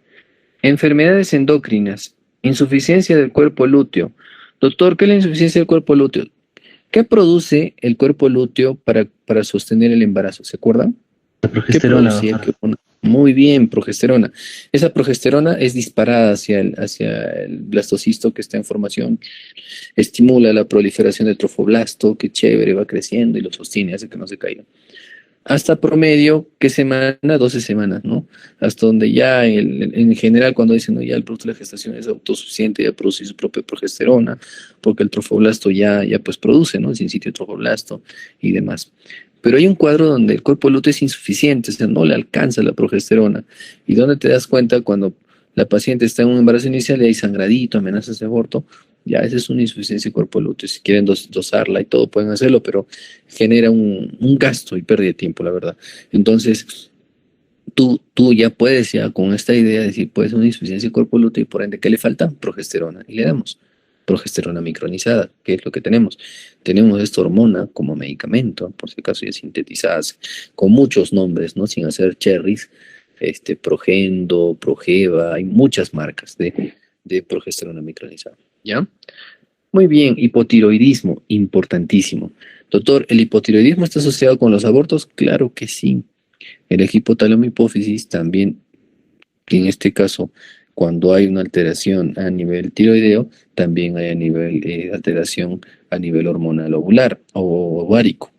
Enfermedades endocrinas, insuficiencia del cuerpo lúteo. Doctor, ¿qué es la insuficiencia del cuerpo lúteo? ¿Qué produce el cuerpo lúteo para sostener el embarazo? ¿Se acuerdan? La ¿Qué progesterona, producía? doctor. Muy bien, progesterona. Esa progesterona es disparada hacia el blastocisto que está en formación, estimula la proliferación del trofoblasto, que chévere, va creciendo y lo sostiene, hace que no se caiga. Hasta promedio, ¿qué semana? 12 semanas, ¿no? Hasta donde ya, en general, cuando dicen, no, ya el producto de la gestación es autosuficiente, ya produce su propia progesterona, porque el trofoblasto ya pues produce, ¿no? Sin sitio trofoblasto y demás. Pero hay un cuadro donde el cuerpo lúteo es insuficiente, o sea, no le alcanza la progesterona. ¿Y dónde te das cuenta? Cuando la paciente está en un embarazo inicial y hay sangradito, amenazas de aborto, ya esa es una insuficiencia de cuerpo lúteo. Si quieren dosarla y todo pueden hacerlo, pero genera un gasto y pérdida de tiempo, la verdad. Entonces, tú ya puedes, ya con esta idea, decir, puede ser una insuficiencia de cuerpo lúteo y por ende, ¿qué le falta? Progesterona. Y le damos progesterona micronizada, que es lo que tenemos. Tenemos esta hormona como medicamento, por si acaso ya sintetizadas, con muchos nombres, ¿no? Sin hacer cherries, Progendo, Progeva, hay muchas marcas de progesterona micronizada, ¿ya? Muy bien, hipotiroidismo, importantísimo. Doctor, ¿el hipotiroidismo está asociado con los abortos? Claro que sí. El hipotálamo hipófisis también, que en este caso, cuando hay una alteración a nivel tiroideo, también hay a nivel alteración a nivel hormonal ovular o ovárico,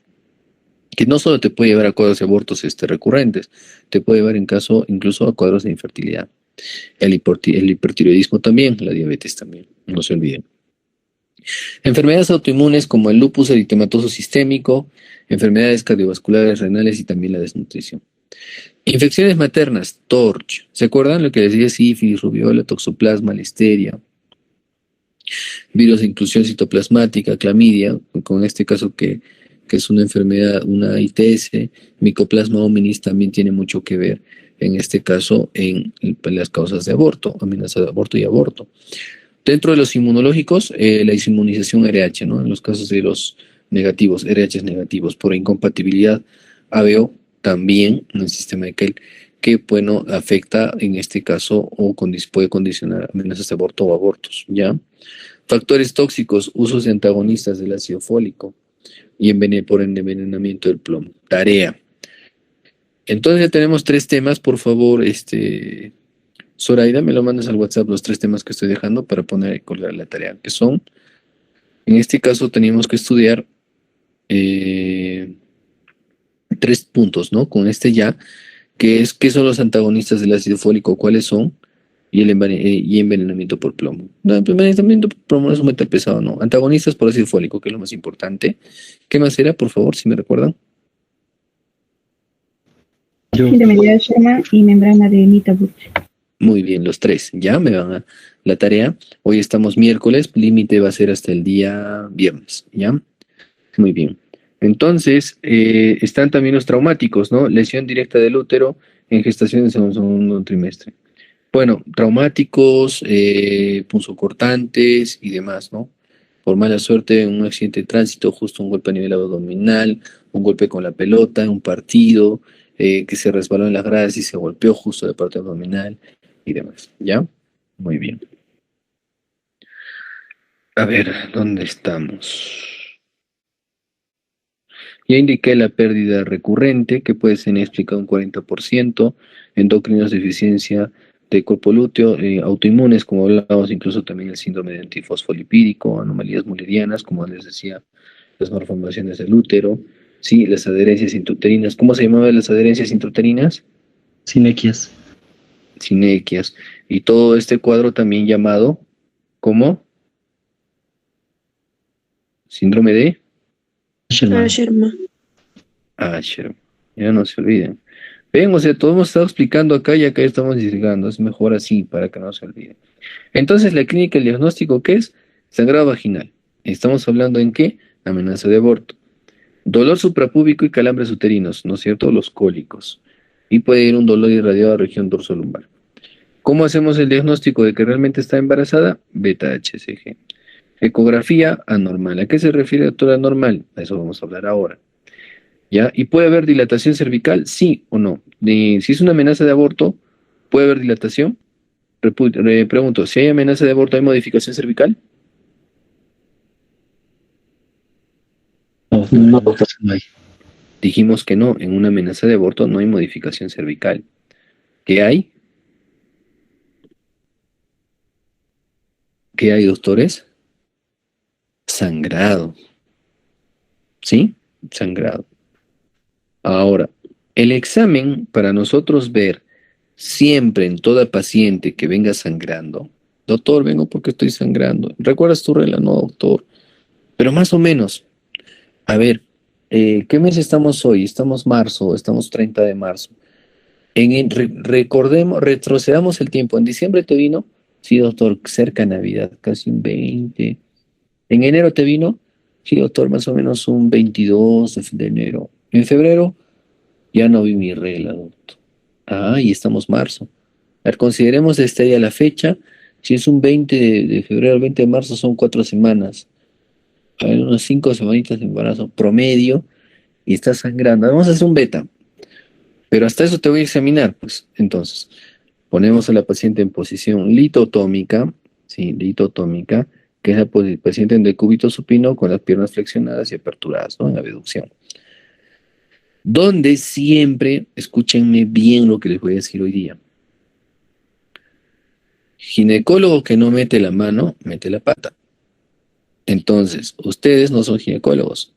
que no solo te puede llevar a cuadros de abortos recurrentes, te puede llevar en caso incluso a cuadros de infertilidad. El hipertiroidismo también, la diabetes también, no se olviden. Enfermedades autoinmunes como el lupus eritematoso sistémico, enfermedades cardiovasculares, renales y también la desnutrición. Infecciones maternas, TORCH. ¿Se acuerdan lo que decía sífilis, rubiola, toxoplasma, listeria, virus de inclusión citoplasmática, clamidia, con este caso que es una enfermedad, una ITS, micoplasma hominis también tiene mucho que ver en este caso en las causas de aborto, amenaza de aborto y aborto. Dentro de los inmunológicos, la inmunización RH, ¿no? En los casos de los negativos, RH negativos, por incompatibilidad ABO, también en el sistema de Kell, que, bueno, afecta en este caso o puede condicionar amenazas de aborto o abortos, ¿ya? Factores tóxicos, usos de antagonistas del ácido fólico y por envenenamiento del plomo. Tarea. Entonces ya tenemos 3 temas, por favor, Zoraida, me lo mandas al WhatsApp los 3 temas que estoy dejando para poner y colgar la tarea, que son, en este caso teníamos que estudiar 3 puntos, ¿no? Con ya, que es qué son los antagonistas del ácido fólico, cuáles son, y y envenenamiento por plomo. No, el envenenamiento por plomo no es un metal pesado, no. Antagonistas por ácido fólico, que es lo más importante. ¿Qué más era, por favor, si me recuerdan? De medida Sherman y membrana de Nitabur. Muy bien, los 3. Ya me van a la tarea. Hoy estamos miércoles, límite va a ser hasta el día viernes. ¿Ya? Muy bien. Entonces, están también los traumáticos, ¿no? Lesión directa del útero en gestación en segundo trimestre. Bueno, traumáticos, punzocortantes y demás, ¿no? Por mala suerte, un accidente de tránsito, justo un golpe a nivel abdominal, un golpe con la pelota, un partido, que se resbaló en las gradas y se golpeó justo de parte abdominal y demás, ¿ya? Muy bien. A ver, ¿dónde estamos? Ya indiqué la pérdida recurrente, que puede ser explicada un 40%, endocrinos, deficiencia de cuerpo lúteo, autoinmunes, como hablábamos, incluso también el síndrome de antifosfolipídico, anomalías mullerianas, como les decía, las malformaciones del útero, sí, las adherencias intrauterinas. ¿Cómo se llamaban las adherencias intrauterinas? Sinequias. Sinequias. Y todo este cuadro también llamado, ¿cómo? Síndrome de Sherman. Asher. Ya no se olviden. Ven, o sea, todo hemos estado explicando acá y acá estamos divulgando. Es mejor así para que no se olviden. Entonces, la clínica, el diagnóstico, ¿qué es? Sangrado vaginal. Estamos hablando en qué? Amenaza de aborto. Dolor suprapúbico y calambres uterinos, ¿no es cierto? Los cólicos. Y puede ir un dolor irradiado a la región dorsolumbar. ¿Cómo hacemos el diagnóstico de que realmente está embarazada? Beta-HCG. Ecografía anormal. ¿A qué se refiere, doctora, anormal? A eso vamos a hablar ahora. ¿Ya? ¿Y puede haber dilatación cervical? ¿Sí o no? Si es una amenaza de aborto, ¿puede haber dilatación? Pregunto, si hay amenaza de aborto, ¿hay modificación cervical? No, doctor. No hay. Dijimos que no, en una amenaza de aborto no hay modificación cervical. ¿Qué hay? ¿Qué hay, doctores? Sangrado. ¿Sí? Sangrado. Ahora, el examen para nosotros ver siempre en toda paciente que venga sangrando, doctor, vengo porque estoy sangrando. ¿Recuerdas tu regla? No, doctor. Pero más o menos, a ver, ¿qué mes estamos hoy? Estamos marzo, estamos 30 de marzo. Recordemos, retrocedamos el tiempo. ¿En diciembre te vino? Sí, doctor, cerca de Navidad, casi un 20. ¿En enero te vino? Sí, doctor, más o menos un 22 de enero. En febrero ya no vi mi regla, doctor. Ah, y estamos marzo. A ver, consideremos este día la fecha. Si es un 20 de febrero, el 20 de marzo son 4 semanas. A ver, unas 5 semanitas de embarazo promedio y está sangrando. Vamos a hacer un beta. Pero hasta eso te voy a examinar, pues. Entonces, ponemos a la paciente en posición litotómica, sí, litotómica, que es la paciente en decúbito supino con las piernas flexionadas y aperturadas, ¿no? En abducción. Donde siempre, escúchenme bien lo que les voy a decir hoy día. Ginecólogo que no mete la mano, mete la pata. Entonces, ustedes no son ginecólogos.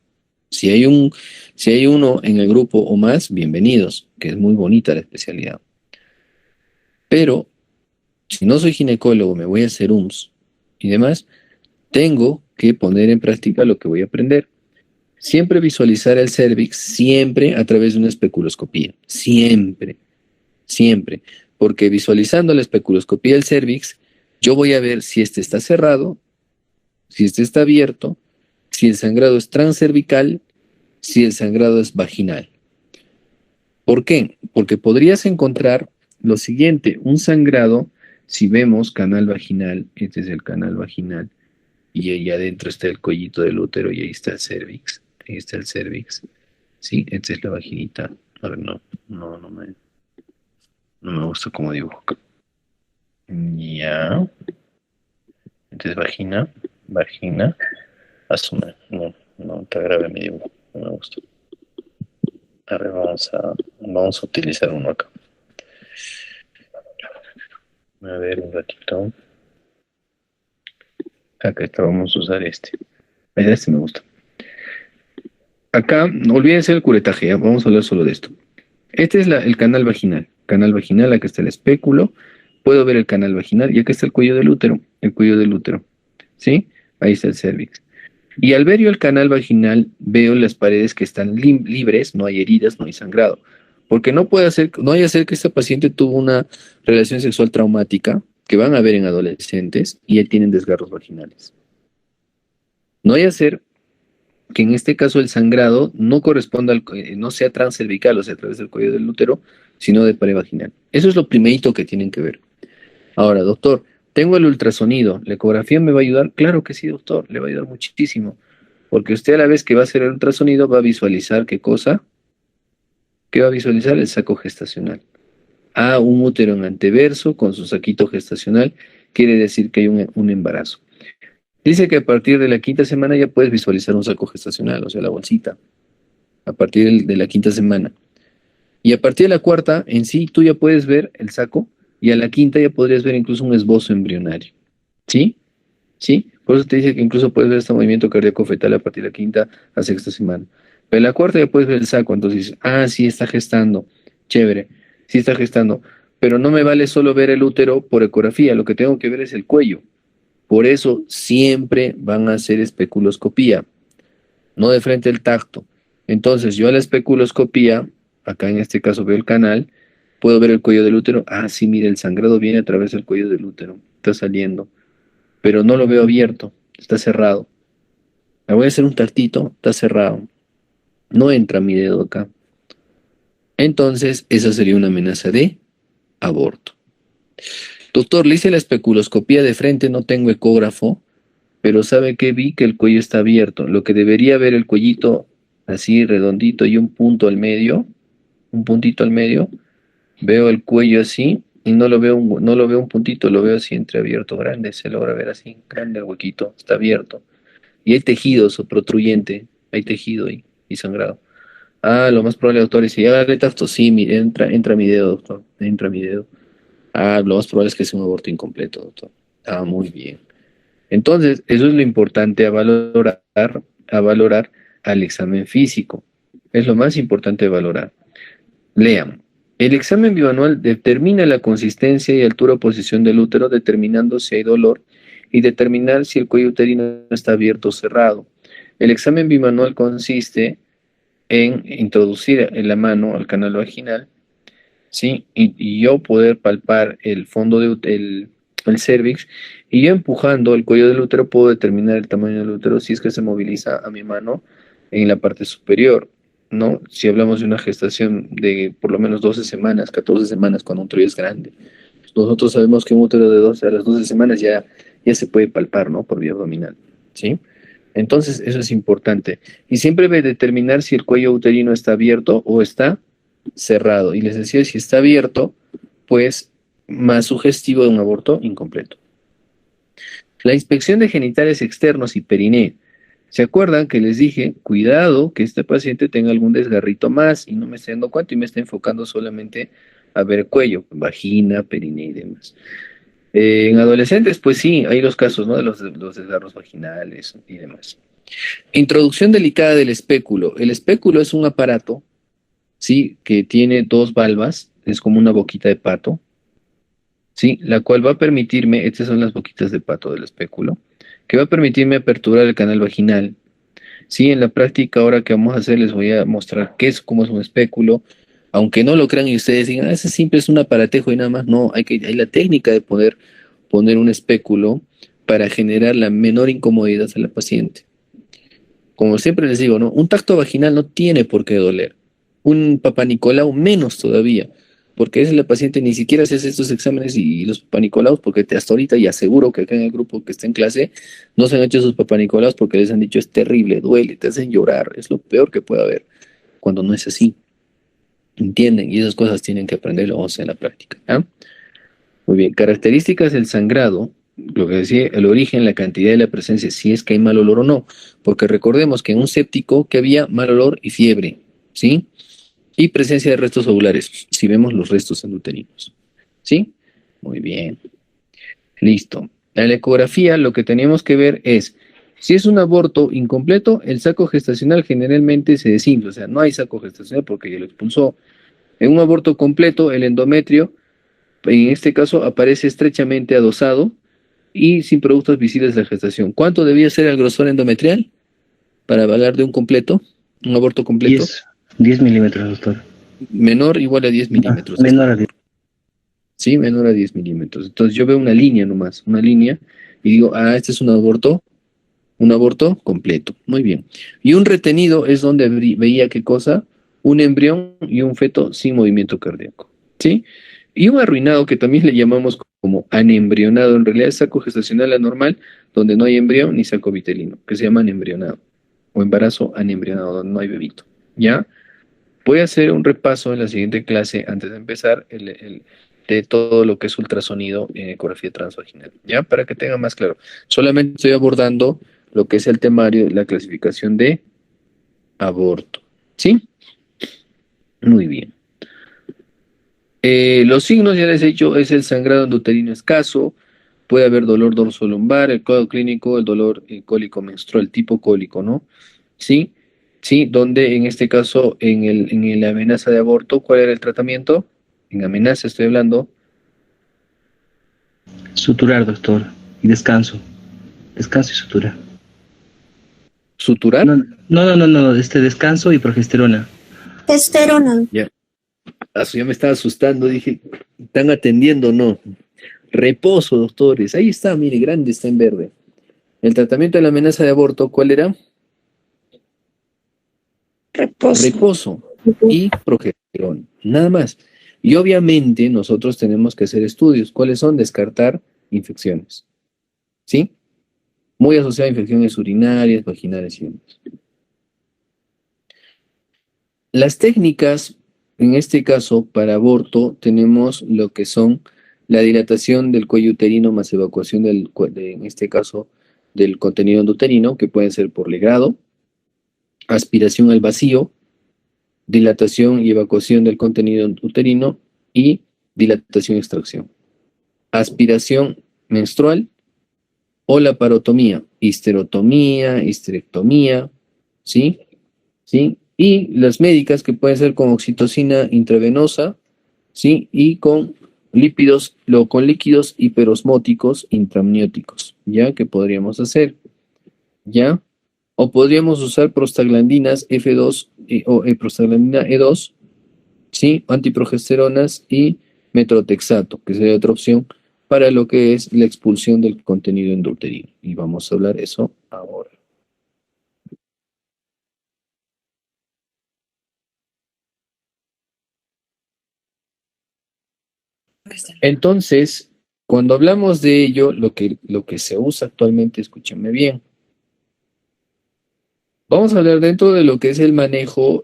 Si hay uno en el grupo o más, bienvenidos, que es muy bonita la especialidad. Pero, si no soy ginecólogo, me voy a hacer UMS y demás, tengo que poner en práctica lo que voy a aprender. Siempre visualizar el cervix, siempre a través de una especuloscopía. Siempre, siempre. Porque visualizando la especuloscopía del cervix, yo voy a ver si este está cerrado, si este está abierto, si el sangrado es transcervical, si el sangrado es vaginal. ¿Por qué? Porque podrías encontrar lo siguiente, un sangrado, si vemos canal vaginal, este es el canal vaginal, y ahí adentro está el cuellito del útero y ahí está el cervix. Ahí está el cervix. Sí, esta es la vaginita. A ver, no me gusta cómo dibujo. Ya. Esta es vagina. Asume. No te agrave mi dibujo. No me gusta. A ver, vamos a utilizar uno acá. A ver, un ratito. Acá está, vamos a usar este. Este me gusta. Acá, no olvídense del curetaje, ¿ya? Vamos a hablar solo de esto. Este es el canal vaginal. Canal vaginal, acá está el espéculo. Puedo ver el canal vaginal y acá está el cuello del útero. El cuello del útero. ¿Sí? Ahí está el cervix. Y al ver yo el canal vaginal, veo las paredes que están libres, no hay heridas, no hay sangrado. Porque no vaya a ser que esta paciente tuvo una relación sexual traumática, que van a ver en adolescentes, y ya tienen desgarros vaginales. No vaya a ser que en este caso el sangrado no corresponda no sea transcervical, o sea, a través del cuello del útero, sino de pared vaginal. Eso es lo primerito que tienen que ver. Ahora, doctor, tengo el ultrasonido, ¿la ecografía me va a ayudar? Claro que sí, doctor, le va a ayudar muchísimo. Porque usted a la vez que va a hacer el ultrasonido va a visualizar ¿qué cosa? ¿Qué va a visualizar? El saco gestacional. Ah, un útero en anteverso con su saquito gestacional, quiere decir que hay un embarazo. Dice que a partir de la 5ª semana ya puedes visualizar un saco gestacional, o sea, la bolsita. A partir de la 5ª semana. Y a partir de la 4ª, en sí, tú ya puedes ver el saco, y a la 5ª ya podrías ver incluso un esbozo embrionario. ¿Sí? ¿Sí? Por eso te dice que incluso puedes ver este movimiento cardíaco fetal a partir de la 5ª a 6ª semana. Pero en la 4ª ya puedes ver el saco, entonces dices, sí está gestando. Chévere, sí está gestando. Pero no me vale solo ver el útero por ecografía, lo que tengo que ver es el cuello. Por eso siempre van a hacer especuloscopía. no de frente al tacto. Entonces, yo a la especuloscopía, acá en este caso veo el canal, puedo ver el cuello del útero. Ah, sí, mire, el sangrado viene a través del cuello del útero, está saliendo, pero no lo veo abierto, está cerrado. Le voy a hacer un tactito, está cerrado, no entra mi dedo acá. Entonces, esa sería una amenaza de aborto. Doctor, le hice la especuloscopía de frente, no tengo ecógrafo, pero ¿sabe qué? Vi que el cuello está abierto. Lo que debería ver el cuellito así redondito y un punto al medio, un puntito al medio. Veo el cuello así y no lo veo un puntito, lo veo así entreabierto, grande, se logra ver así, grande el huequito, está abierto. Y hay tejidos o protruyente, hay tejido y sangrado. Ah, lo más probable, doctor, es si agarré tacto, sí, entra mi dedo, doctor, entra mi dedo. Ah, lo más probable es que sea un aborto incompleto, doctor. Ah, muy bien. Entonces, eso es lo importante a valorar al examen físico. Es lo más importante de valorar. Lean. El examen bimanual determina la consistencia y altura o posición del útero, determinando si hay dolor y determinar si el cuello uterino está abierto o cerrado. El examen bimanual consiste en introducir en la mano al canal vaginal, ¿sí? Y yo poder palpar el fondo el cervix, y yo empujando el cuello del útero puedo determinar el tamaño del útero si es que se moviliza a mi mano en la parte superior, ¿no? Si hablamos de una gestación de por lo menos 12 semanas, 14 semanas, cuando un útero es grande. Nosotros sabemos que un útero de 12 a las 12 semanas ya se puede palpar, ¿no? Por vía abdominal, ¿sí? Entonces, eso es importante. Y siempre debe determinar si el cuello uterino está abierto o está cerrado. Y les decía, si está abierto, pues más sugestivo de un aborto incompleto. La inspección de genitales externos y periné. ¿Se acuerdan que les dije, cuidado que este paciente tenga algún desgarrito más y no me esté dando cuenta y me esté enfocando solamente a ver cuello, vagina, periné y demás? En adolescentes, pues sí, hay los casos, ¿no? De los desgarros vaginales y demás. Introducción delicada del espéculo. El espéculo es un aparato, ¿sí? Que tiene dos valvas, es como una boquita de pato, ¿sí? La cual va a permitirme, estas son las boquitas de pato del espéculo, que va a permitirme aperturar el canal vaginal. Sí, en la práctica ahora que vamos a hacer les voy a mostrar cómo es un espéculo, aunque no lo crean y ustedes digan, ese simple es un aparatejo y nada más, no, hay la técnica de poder poner un espéculo para generar la menor incomodidad a la paciente. Como siempre les digo, ¿no? Un tacto vaginal no tiene por qué doler. Un papanicolau menos todavía, porque es la paciente ni siquiera se hace estos exámenes y los papanicolaos, porque hasta ahorita y aseguro que acá en el grupo que está en clase no se han hecho sus papanicolaos porque les han dicho es terrible, duele, te hacen llorar, es lo peor que puede haber, cuando no es así. ¿Entienden? Y esas cosas tienen que aprenderlo en la práctica. ¿Ah? Muy bien, características del sangrado, lo que decía, el origen, la cantidad y la presencia, si es que hay mal olor o no, porque recordemos que en un séptico que había mal olor y fiebre, ¿sí? Y presencia de restos ovulares, si vemos los restos endoterinos, ¿sí? Muy bien, listo. En la ecografía lo que tenemos que ver es, si es un aborto incompleto, el saco gestacional generalmente se desinfla, o sea, no hay saco gestacional porque ya lo expulsó. En un aborto completo, el endometrio, en este caso, aparece estrechamente adosado y sin productos visibles de la gestación. ¿Cuánto debía ser el grosor endometrial para hablar de un completo, un aborto completo? 10 milímetros, doctor. Menor igual a 10 milímetros. Menor a 10. Sí, menor a 10 milímetros. Entonces yo veo una línea nomás, una línea, y digo, este es un aborto completo. Muy bien. Y un retenido es donde veía qué cosa, un embrión y un feto sin movimiento cardíaco. ¿Sí? Y un arruinado que también le llamamos como anembrionado, en realidad es saco gestacional anormal, donde no hay embrión ni saco vitelino, que se llama anembrionado, o embarazo anembrionado, donde no hay bebito. ¿Ya? Voy a hacer un repaso en la siguiente clase, antes de empezar, de todo lo que es ultrasonido en ecografía transvaginal, ¿ya? Para que tenga más claro. Solamente estoy abordando lo que es el temario, la clasificación de aborto, ¿sí? Muy bien. Los signos, ya les he dicho, es el sangrado endouterino escaso, puede haber dolor dorsolumbar, el cuadro clínico, el dolor cólico menstrual, tipo cólico, ¿no? ¿Sí? Sí, donde en este caso, en la amenaza de aborto, ¿cuál era el tratamiento? En amenaza estoy hablando. Suturar, doctor, y descanso. Descanso y sutura. ¿Suturar? No, descanso y progesterona. Testosterona. Ya. Ya me estaba asustando, dije, ¿están atendiendo o no? Reposo, doctores. Ahí está, mire, grande, está en verde. El tratamiento de la amenaza de aborto, ¿cuál era? Reposo. Reposo y progesterona, nada más. Y obviamente nosotros tenemos que hacer estudios. ¿Cuáles son? Descartar infecciones. ¿Sí? Muy asociada a infecciones urinarias, vaginales y demás. Las técnicas, en este caso, para aborto, tenemos lo que son la dilatación del cuello uterino más evacuación en este caso, del contenido endouterino, que puede ser por legrado, aspiración al vacío, dilatación y evacuación del contenido uterino y dilatación y extracción. Aspiración menstrual o laparotomía, histerectomía, ¿sí? ¿Sí? Y las médicas que pueden ser con oxitocina intravenosa, ¿sí? Y con líquidos hiperosmóticos intramnióticos, ¿ya? Que podríamos hacer, ¿ya? O podríamos usar prostaglandinas F2 prostaglandina E2, ¿sí? Antiprogesteronas y metrotexato, que sería otra opción para lo que es la expulsión del contenido endouterino. Y vamos a hablar eso ahora. Entonces, cuando hablamos de ello, lo que se usa actualmente, escúchame bien, vamos a hablar dentro de lo que es el manejo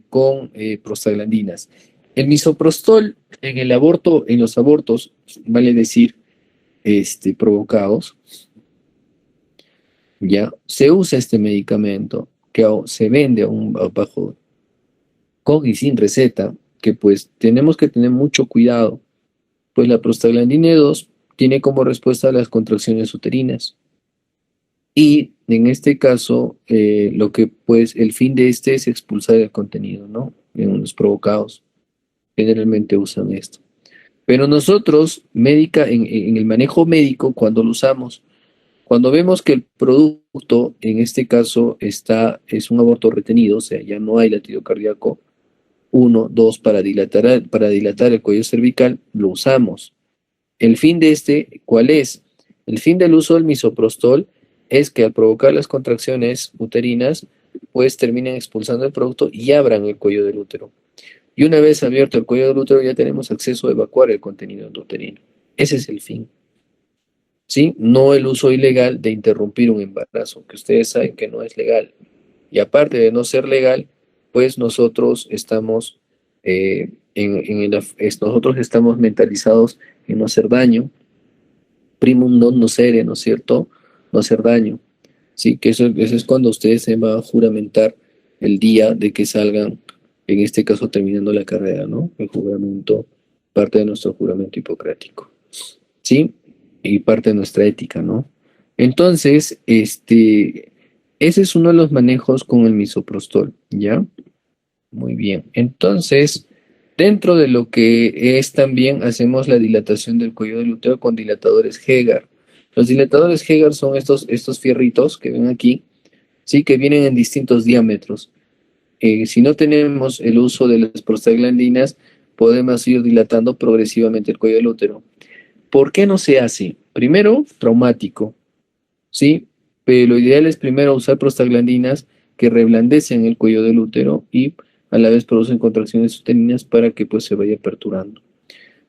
con prostaglandinas. El misoprostol en los abortos, vale decir, provocados, ya se usa este medicamento que se vende bajo con y sin receta, que pues tenemos que tener mucho cuidado, pues la prostaglandina E2 tiene como respuesta las contracciones uterinas. Y en este caso, lo que pues el fin de este es expulsar el contenido, ¿no? En los provocados generalmente usan esto. Pero nosotros, en el manejo médico, cuando lo usamos, cuando vemos que el producto, en este caso, es un aborto retenido, o sea, ya no hay latido cardíaco, 1, 2, para dilatar el cuello cervical, lo usamos. El fin de ¿cuál es? El fin del uso del misoprostol es que al provocar las contracciones uterinas, pues terminen expulsando el producto y abran el cuello del útero. Y una vez abierto el cuello del útero, ya tenemos acceso a evacuar el contenido endouterino. Ese es el fin. ¿Sí? No el uso ilegal de interrumpir un embarazo, que ustedes saben que no es legal. Y aparte de no ser legal, pues nosotros estamos, nosotros estamos mentalizados en no hacer daño, primum non nocere, ¿no es cierto? No hacer daño. Sí, que eso es cuando ustedes se van a juramentar el día de que salgan, en este caso terminando la carrera, ¿no? El juramento, parte de nuestro juramento hipocrático. ¿Sí? Y parte de nuestra ética, ¿no? Entonces, ese es uno de los manejos con el misoprostol, ¿ya? Muy bien. Entonces, dentro de lo que es también hacemos la dilatación del cuello del útero con dilatadores Hegar. Los dilatadores Hegar son estos fierritos que ven aquí, sí, que vienen en distintos diámetros. Si no tenemos el uso de las prostaglandinas, podemos ir dilatando progresivamente el cuello del útero. ¿Por qué no se hace? Primero, traumático, ¿sí? Pero lo ideal es primero usar prostaglandinas que reblandecen el cuello del útero y a la vez producen contracciones uterinas para que pues se vaya aperturando.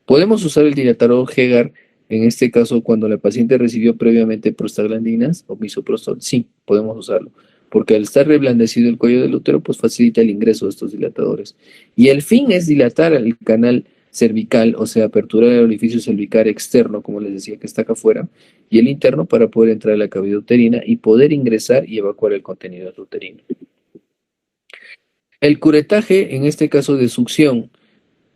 Podemos usar el dilatador Hegar, en este caso cuando la paciente recibió previamente prostaglandinas o misoprostol, sí, podemos usarlo, porque al estar reblandecido el cuello del útero pues facilita el ingreso de estos dilatadores. Y el fin es dilatar el canal cervical, o sea, aperturar el orificio cervical externo, como les decía, que está acá afuera, y el interno para poder entrar a la cavidad uterina y poder ingresar y evacuar el contenido uterino. El curetaje, en este caso de succión,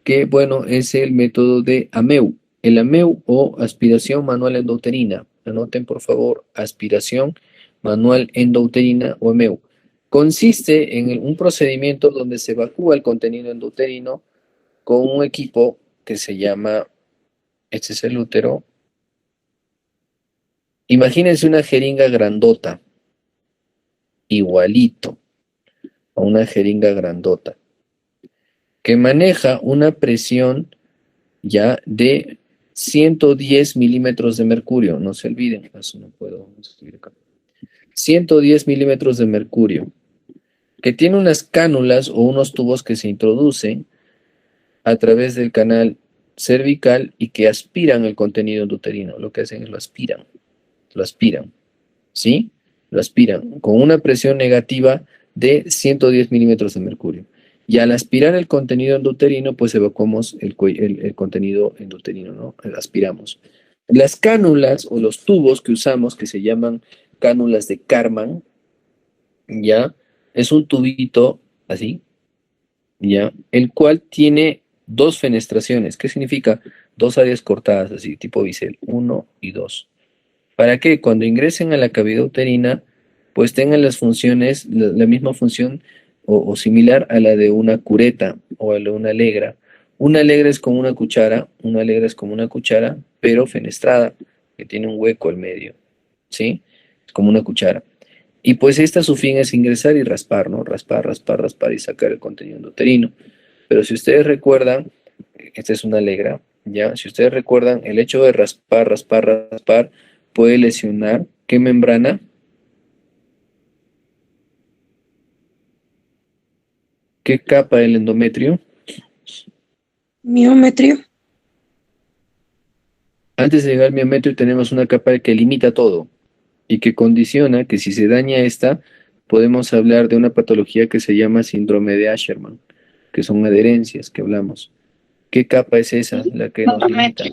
que bueno, es el método de AMEU. El AMEU o aspiración manual endouterina. Anoten por favor, aspiración manual endouterina o AMEU. Consiste en un procedimiento donde se evacúa el contenido endouterino con un equipo que se llama, este es el útero. Imagínense una jeringa grandota igualito a una jeringa grandota, que maneja una presión ya de 110 milímetros de mercurio. No se olviden, eso no puedo escribir acá. 110 milímetros de mercurio, que tiene unas cánulas o unos tubos que se introducen a través del canal cervical y que aspiran el contenido endouterino. Lo que hacen es lo aspiran, ¿sí? Lo aspiran con una presión negativa de 110 milímetros de mercurio. Y al aspirar el contenido endouterino, pues evacuamos el contenido endouterino, ¿no? Aspiramos. Las cánulas o los tubos que usamos, que se llaman cánulas de Karman, ¿ya? Es un tubito así, ¿ya? El cual tiene dos fenestraciones. ¿Qué significa? Dos áreas cortadas, así, tipo bisel, 1 y 2. ¿Para qué? Cuando ingresen a la cavidad uterina, pues tengan las funciones, la misma función o similar a la de una cureta o a la de una legra. Una legra es como una cuchara, pero fenestrada, que tiene un hueco al medio, ¿sí? Es como una cuchara. Y pues su fin es ingresar y raspar, ¿no? Raspar y sacar el contenido endouterino. Pero si ustedes recuerdan, esta es una legra, ¿ya? Si ustedes recuerdan, el hecho de raspar, puede lesionar, ¿qué membrana? ¿Qué capa del endometrio? Miometrio. Antes de llegar al miometrio tenemos una capa que limita todo y que condiciona que si se daña esta, podemos hablar de una patología que se llama síndrome de Asherman, que son adherencias que hablamos. ¿Qué capa es esa? La que nos limita.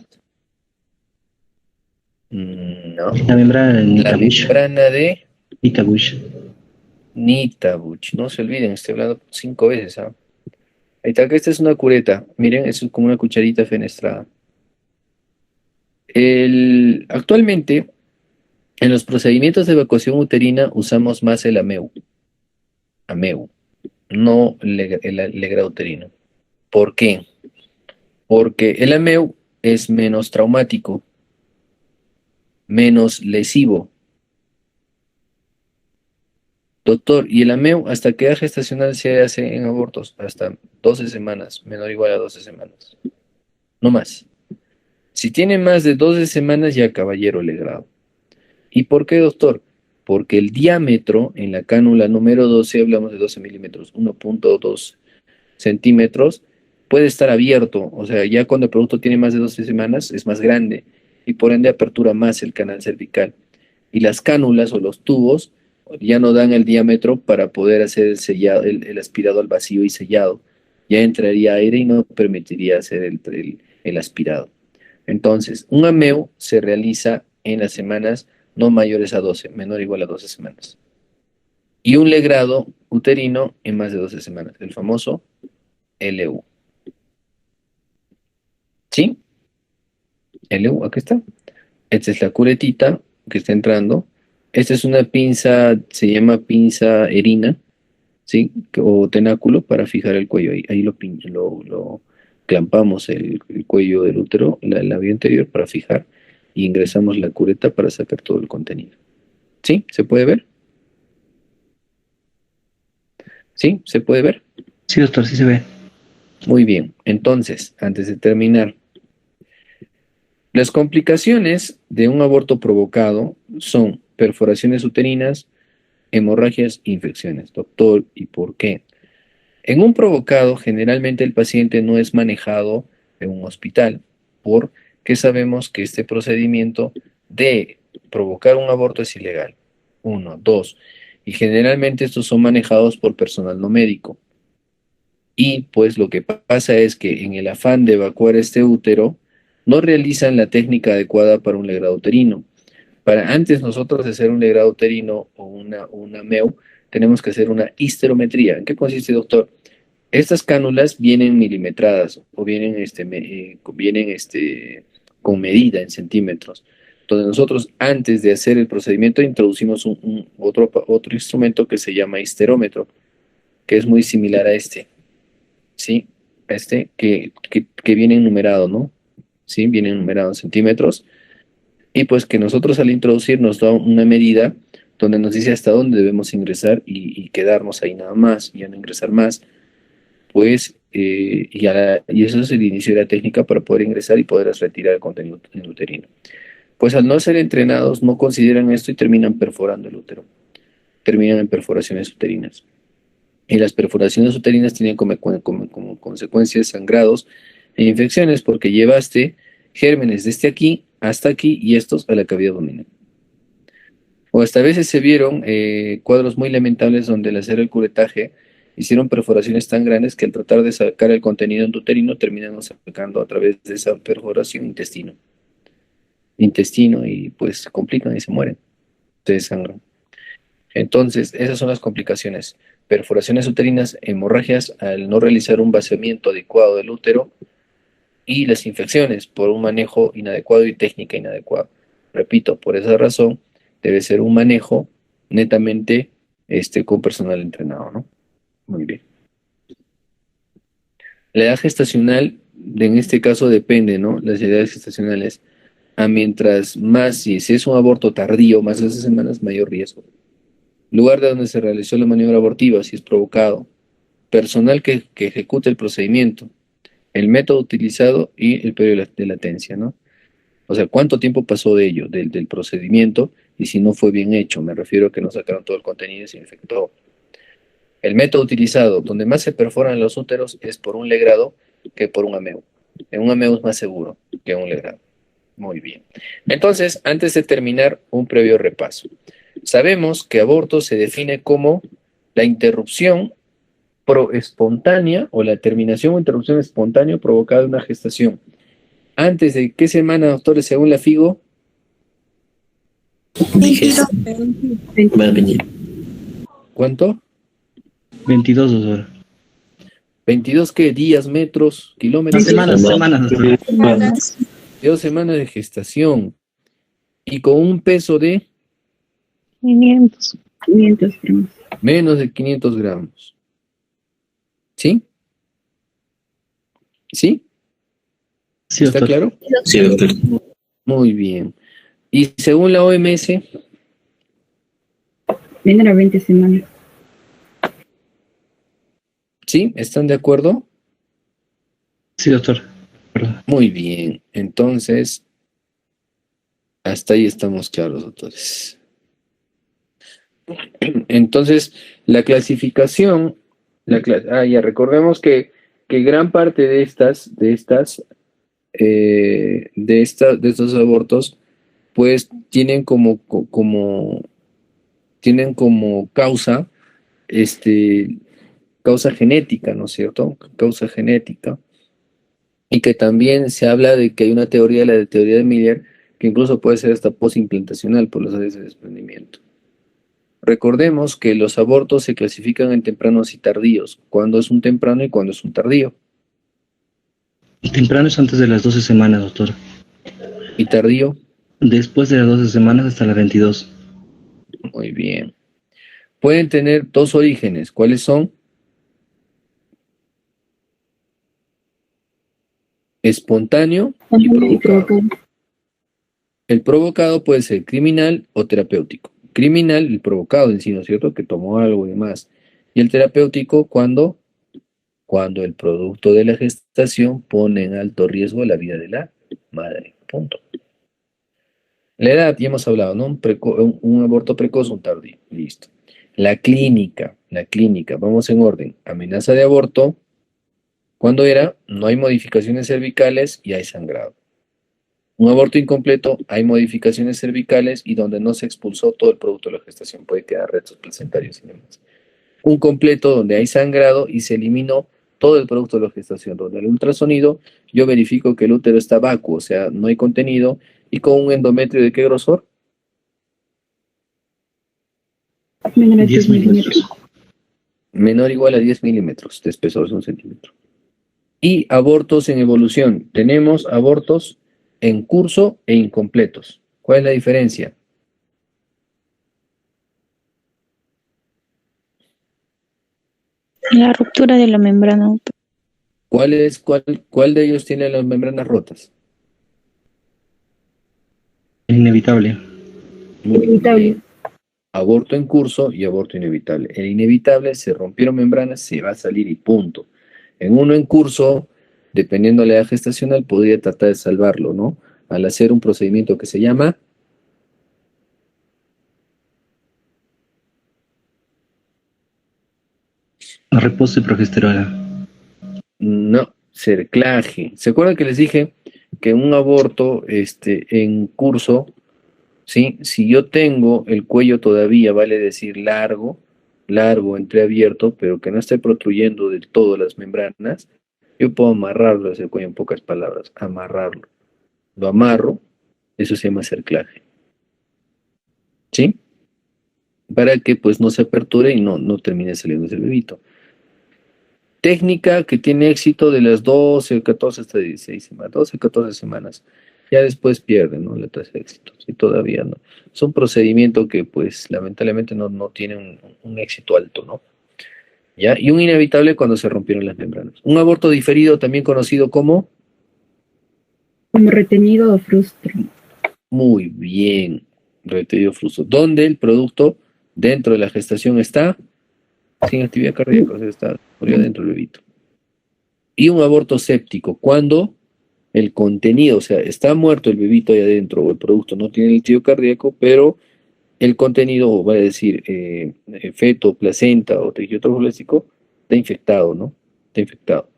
No. La membrana de La Nitabush. membrana de Nitabush. Nitabuch. No se olviden, estoy hablando 5 veces, ¿ah? Ahí está, que esta es una cureta. Miren, es como una cucharita fenestrada. Actualmente, en los procedimientos de evacuación uterina usamos más el AMEU. AMEU, no el legrado uterino. ¿Por qué? Porque el AMEU es menos traumático, menos lesivo. Doctor, ¿y el AMEU hasta qué edad gestacional se hace en abortos? Hasta 12 semanas, menor o igual a 12 semanas. No más. Si tiene más de 12 semanas, ya caballero legrado. ¿Y por qué, doctor? Porque el diámetro en la cánula número 12, hablamos de 12 milímetros, 1.2 centímetros, puede estar abierto. O sea, ya cuando el producto tiene más de 12 semanas, es más grande y por ende apertura más el canal cervical. Y las cánulas o los tubos ya no dan el diámetro para poder hacer el sellado, el aspirado al vacío y sellado. Ya entraría aire y no permitiría hacer el aspirado. Entonces, un AMEU se realiza en las semanas no mayores a 12, menor o igual a 12 semanas. Y un legrado uterino en más de 12 semanas, el famoso LU. ¿Sí? LU, aquí está. Esta es la curetita que está entrando. Esta es una pinza, se llama pinza erina, ¿sí? O tenáculo para fijar el cuello. Ahí lo clampamos el cuello del útero, la vía anterior para fijar y ingresamos la cureta para sacar todo el contenido. ¿Sí? ¿Se puede ver? ¿Sí? ¿Se puede ver? Sí, doctor, sí se ve. Muy bien. Entonces, antes de terminar, las complicaciones de un aborto provocado son perforaciones uterinas, hemorragias e infecciones. Doctor, ¿y por qué? En un provocado, generalmente el paciente no es manejado en un hospital, porque sabemos que este procedimiento de provocar un aborto es ilegal. 1, 2. Y generalmente estos son manejados por personal no médico. Y pues lo que pasa es que en el afán de evacuar este útero, no realizan la técnica adecuada para un legrado uterino. Para antes nosotros de hacer un legrado uterino o una MEU, tenemos que hacer una histerometría. ¿En qué consiste, doctor? Estas cánulas vienen milimetradas o vienen, con medida en centímetros. Entonces nosotros antes de hacer el procedimiento introducimos otro instrumento que se llama histerómetro, que es muy similar a este, ¿sí? Que viene numerado, ¿no? ¿Sí? Viene numerado en centímetros. Y pues que nosotros al introducir nos da una medida donde nos dice hasta dónde debemos ingresar y quedarnos ahí nada más, y ya no ingresar más, pues, y eso es el inicio de la técnica para poder ingresar y poder retirar el contenido uterino. Pues al no ser entrenados, no consideran esto y terminan perforando el útero, terminan en perforaciones uterinas. Y las perforaciones uterinas tienen como consecuencias sangrados e infecciones porque llevaste gérmenes desde aquí hasta aquí y estos a la cavidad abdominal. O hasta a veces se vieron cuadros muy lamentables donde al hacer el curetaje hicieron perforaciones tan grandes que al tratar de sacar el contenido uterino terminan sacando a través de esa perforación intestino y pues se complican y se mueren, se desangran. Entonces, esas son las complicaciones. Perforaciones uterinas, hemorragias al no realizar un vaciamiento adecuado del útero y las infecciones por un manejo inadecuado y técnica inadecuada. Repito, por esa razón debe ser un manejo netamente con personal entrenado, ¿no? Muy bien. La edad gestacional, en este caso depende, ¿no? Las edades gestacionales, a mientras más, si es un aborto tardío, más de 12 semanas, mayor riesgo. Lugar de donde se realizó la maniobra abortiva, si es provocado. Personal que ejecute el procedimiento. El método utilizado y el periodo de latencia, ¿no? O sea, ¿cuánto tiempo pasó de ello, del procedimiento? Y si no fue bien hecho, me refiero a que no sacaron todo el contenido y se infectó. El método utilizado, donde más se perforan los úteros, es por un legrado que por un ameu. En un ameu es más seguro que un legrado. Muy bien. Entonces, antes de terminar, un previo repaso. Sabemos que aborto se define como la interrupción espontánea o la terminación o interrupción espontánea provocada de una gestación. ¿Antes de qué semana, doctores, según la FIGO? 22. ¿Cuánto? 22, doctor. 22, ¿qué? Días, metros, kilómetros. Semanas, doctor. 2 semanas de gestación. Y con un peso de 500. 500 gramos. menos de 500 gramos. ¿Sí? ¿Sí? Sí, ¿Está doctor. claro? Sí, doctor. Muy bien. Y según la OMS, Vienen a 20 semanas. ¿sí? ¿Están de acuerdo? Sí, doctor. Perdón. Muy bien. Entonces, hasta ahí estamos claros, doctores. Entonces, la clasificación, ya recordemos que gran parte de estos abortos, pues tienen como causa, causa genética, ¿no es cierto? Causa genética. Y que también se habla de que hay una teoría, la de teoría de Miller, que incluso puede ser hasta posimplantacional por las áreas de desprendimiento. Recordemos que los abortos se clasifican en tempranos y tardíos. ¿Cuándo es un temprano y cuándo es un tardío? El temprano es antes de las 12 semanas, doctor. ¿Y tardío? Después de las 12 semanas hasta las 22. Muy bien. Pueden tener dos orígenes. ¿Cuáles son? Espontáneo y provocado. El provocado puede ser criminal o terapéutico. Criminal, el provocado en sí, ¿no es cierto? Que tomó algo y demás. Y el terapéutico, cuando el producto de la gestación pone en alto riesgo la vida de la madre. Punto. La edad, ya hemos hablado, ¿no? Un aborto precoz, un tardío. Listo. La clínica, vamos en orden. Amenaza de aborto, ¿cuándo era? No hay modificaciones cervicales y hay sangrado. Un aborto incompleto, hay modificaciones cervicales y donde no se expulsó todo el producto de la gestación, puede quedar restos placentarios y demás. Un completo donde hay sangrado y se eliminó todo el producto de la gestación, donde el ultrasonido yo verifico que el útero está vacuo, o sea, no hay contenido, y con un endometrio ¿de qué grosor? Menor a 10 milímetros. Menor o igual a 10 milímetros de espesor, es 1 centímetro. Y abortos en evolución. Tenemos abortos en curso e incompletos. ¿Cuál es la diferencia? La ruptura de la membrana. ¿Cuál de ellos tiene las membranas rotas? Inevitable. Muy Inevitable. bien. aborto en curso y aborto inevitable. El inevitable, se rompieron membranas, se va a salir y punto. En uno en curso, dependiendo de la edad gestacional, podría tratar de salvarlo, ¿no? Al hacer un procedimiento que se llama Reposo y progesterona. no, cerclaje. ¿Se acuerdan que les dije que en un aborto en curso, ¿sí? Si yo tengo el cuello todavía, vale decir largo, entreabierto, pero que no esté protruyendo del todo las membranas, yo puedo amarrarlo ese cuello, en pocas palabras, amarrarlo. Lo amarro, eso se llama cerclaje. ¿Sí? Para que pues no se aperture y no termine saliendo ese bebito. Técnica que tiene éxito de las 12, 14 hasta 16 semanas, 12, 14 semanas. Ya después pierde, ¿no? La tasa de éxito. Sí, todavía no. Es un procedimiento que, pues, lamentablemente no tiene un éxito alto, ¿no? ¿Ya? Y un inevitable cuando se rompieron las membranas. Un aborto diferido, también conocido como... Como retenido o frustro. Muy bien, retenido frustro. ¿Dónde el producto dentro de la gestación está? Sin actividad cardíaca, o sea, está murió dentro del bebito. Y un aborto séptico, cuando el contenido, o sea, está muerto el bebito ahí adentro, o el producto no tiene latido cardíaco, pero el contenido, o va a decir, feto, placenta o tejido trofoblástico, está infectado, ¿no? Está infectado,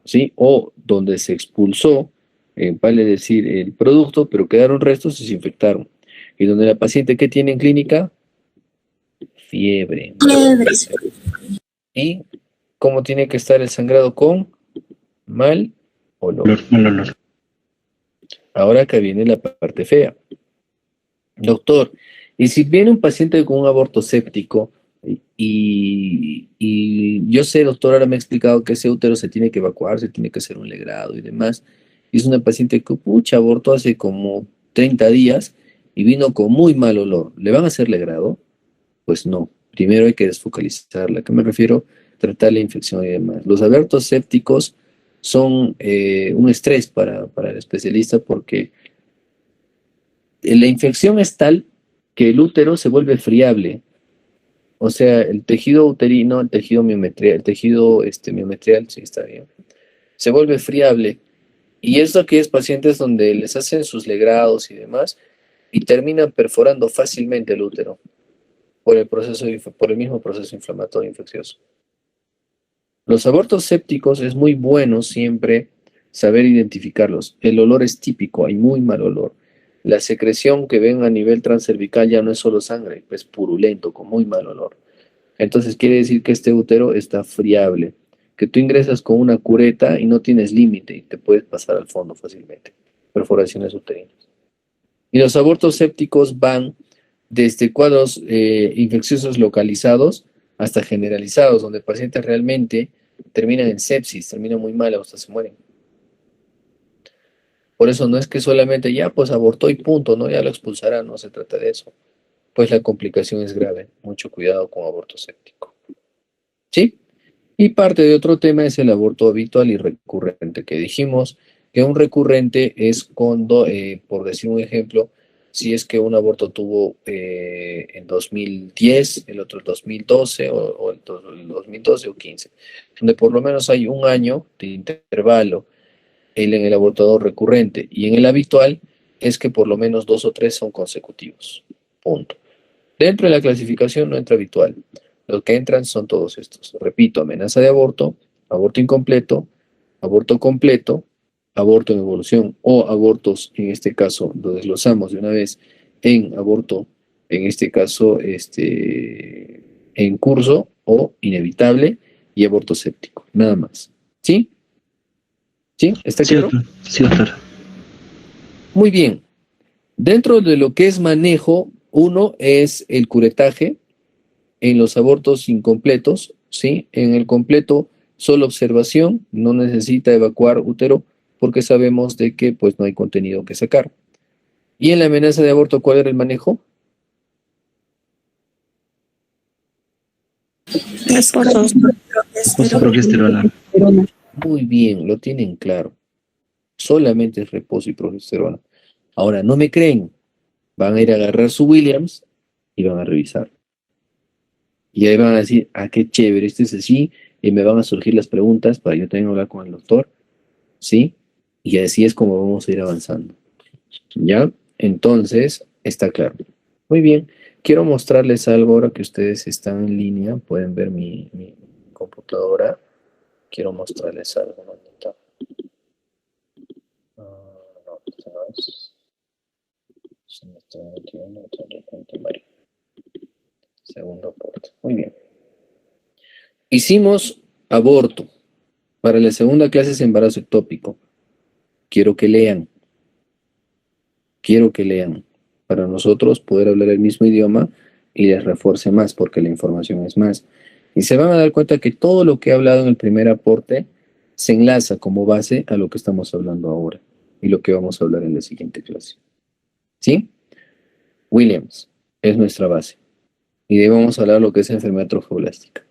¿sí? O donde se expulsó, vale decir, el producto, pero quedaron restos y se infectaron. Y donde la paciente, ¿qué tiene en clínica? Fiebre. Fiebre. ¿Y cómo tiene que estar el sangrado? Con mal olor. Mal olor. Ahora que viene la parte fea. Doctor, y si viene un paciente con un aborto séptico y yo sé, doctor, ahora me ha explicado que ese útero se tiene que evacuar, se tiene que hacer un legrado y demás, y es una paciente que, pucha, abortó hace como 30 días y vino con muy mal olor, ¿le van a hacer legrado? Pues no, primero hay que desfocalizarla. ¿A qué me refiero? Tratar la infección y demás. Los abortos sépticos son un estrés para el especialista porque la infección es tal que el útero se vuelve friable. O sea, el tejido uterino, el tejido miometrial, miometrial, sí está bien, se vuelve friable. Y es aquellos pacientes donde les hacen sus legrados y demás y terminan perforando fácilmente el útero por el mismo proceso inflamatorio infeccioso. Los abortos sépticos es muy bueno siempre saber identificarlos. El olor es típico, hay muy mal olor. La secreción que ven a nivel transcervical ya no es solo sangre, es purulento, con muy mal olor. Entonces quiere decir que este útero está friable, que tú ingresas con una cureta y no tienes límite y te puedes pasar al fondo fácilmente. Perforaciones uterinas. Y los abortos sépticos van desde cuadros infecciosos localizados hasta generalizados, donde pacientes realmente terminan en sepsis, terminan muy mal, hasta se mueren. Por eso no es que solamente ya pues abortó y punto, ¿no? Ya lo expulsará, no se trata de eso. Pues la complicación es grave. Mucho cuidado con aborto séptico. ¿Sí? Y parte de otro tema es el aborto habitual y recurrente, que dijimos que un recurrente es cuando, por decir un ejemplo, si es que un aborto tuvo en 2010, el otro en 2012 o el 2012 o 15, donde por lo menos hay un año de intervalo en el abortador recurrente, y en el habitual es que por lo menos 2 o 3 son consecutivos. Punto. Dentro de la clasificación no entra habitual. Los que entran son todos estos. Repito, amenaza de aborto, aborto incompleto, aborto completo, aborto en evolución o abortos, en este caso, lo desglosamos de una vez en aborto, en este caso, en curso o inevitable, y aborto séptico. Nada más. ¿Sí? ¿Sí? ¿Está claro? Sí, doctor. Muy bien. Dentro de lo que es manejo, uno es el curetaje en los abortos incompletos, ¿sí? En el completo, solo observación, no necesita evacuar útero porque sabemos de que pues no hay contenido que sacar. Y en la amenaza de aborto, ¿cuál era el manejo? Progesterona. Muy bien, lo tienen claro. Solamente es reposo y progesterona. Ahora, no me creen, van a ir a agarrar su Williams y van a revisar. Y ahí van a decir, qué chévere, este es así, y me van a surgir las preguntas para yo también hablar con el doctor, ¿sí? Y así es como vamos a ir avanzando. ¿Ya? Entonces, está claro. Muy bien. Quiero mostrarles algo ahora que ustedes están en línea. Pueden ver mi computadora. Quiero mostrarles algo. ¿Dónde está? No, esto no es. Se me está metiendo otra repente, María. Segundo aporte. Muy bien. Hicimos aborto. Para la segunda clase es embarazo ectópico. Quiero que lean. Para nosotros poder hablar el mismo idioma y les refuerce más porque la información es más. Y se van a dar cuenta que todo lo que he hablado en el primer aporte se enlaza como base a lo que estamos hablando ahora y lo que vamos a hablar en la siguiente clase. ¿Sí? Williams es nuestra base. Y de ahí vamos a hablar lo que es enfermedad trofoblástica.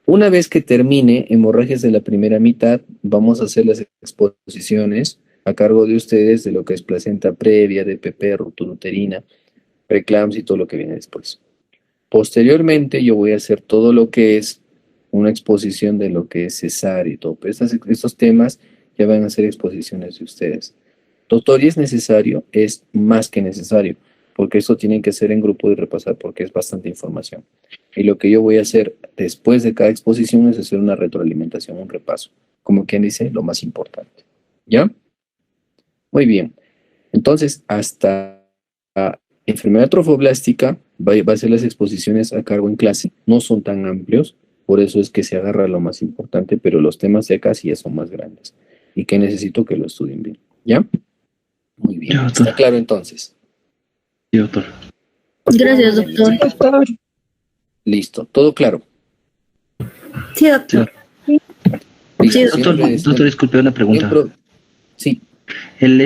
Una vez que termine hemorragias de la primera mitad, vamos a hacer las exposiciones a cargo de ustedes de lo que es placenta previa, DPP, ruptura uterina, preeclampsia y todo lo que viene después. Posteriormente yo voy a hacer todo lo que es una exposición de lo que es cesárea y todo. Pero estos temas ya van a ser exposiciones de ustedes. Doctor, ¿y es necesario? Es más que necesario, porque esto tienen que hacer en grupo y repasar porque es bastante información. Y lo que yo voy a hacer después de cada exposición es hacer una retroalimentación, un repaso. Como quien dice, lo más importante. ¿Ya? Muy bien. Entonces, hasta enfermedad trofoblástica va a ser las exposiciones a cargo en clase. No son tan amplios, por eso es que se agarra lo más importante, pero los temas de acá sí ya son más grandes. Y que necesito que lo estudien bien. ¿Ya? Muy bien. Ya, doctor. ¿Está claro entonces? Sí, doctor. Gracias, doctor. Listo. ¿Todo claro? Sí, doctor. Listo. Doctor, disculpe una pregunta. Sí. El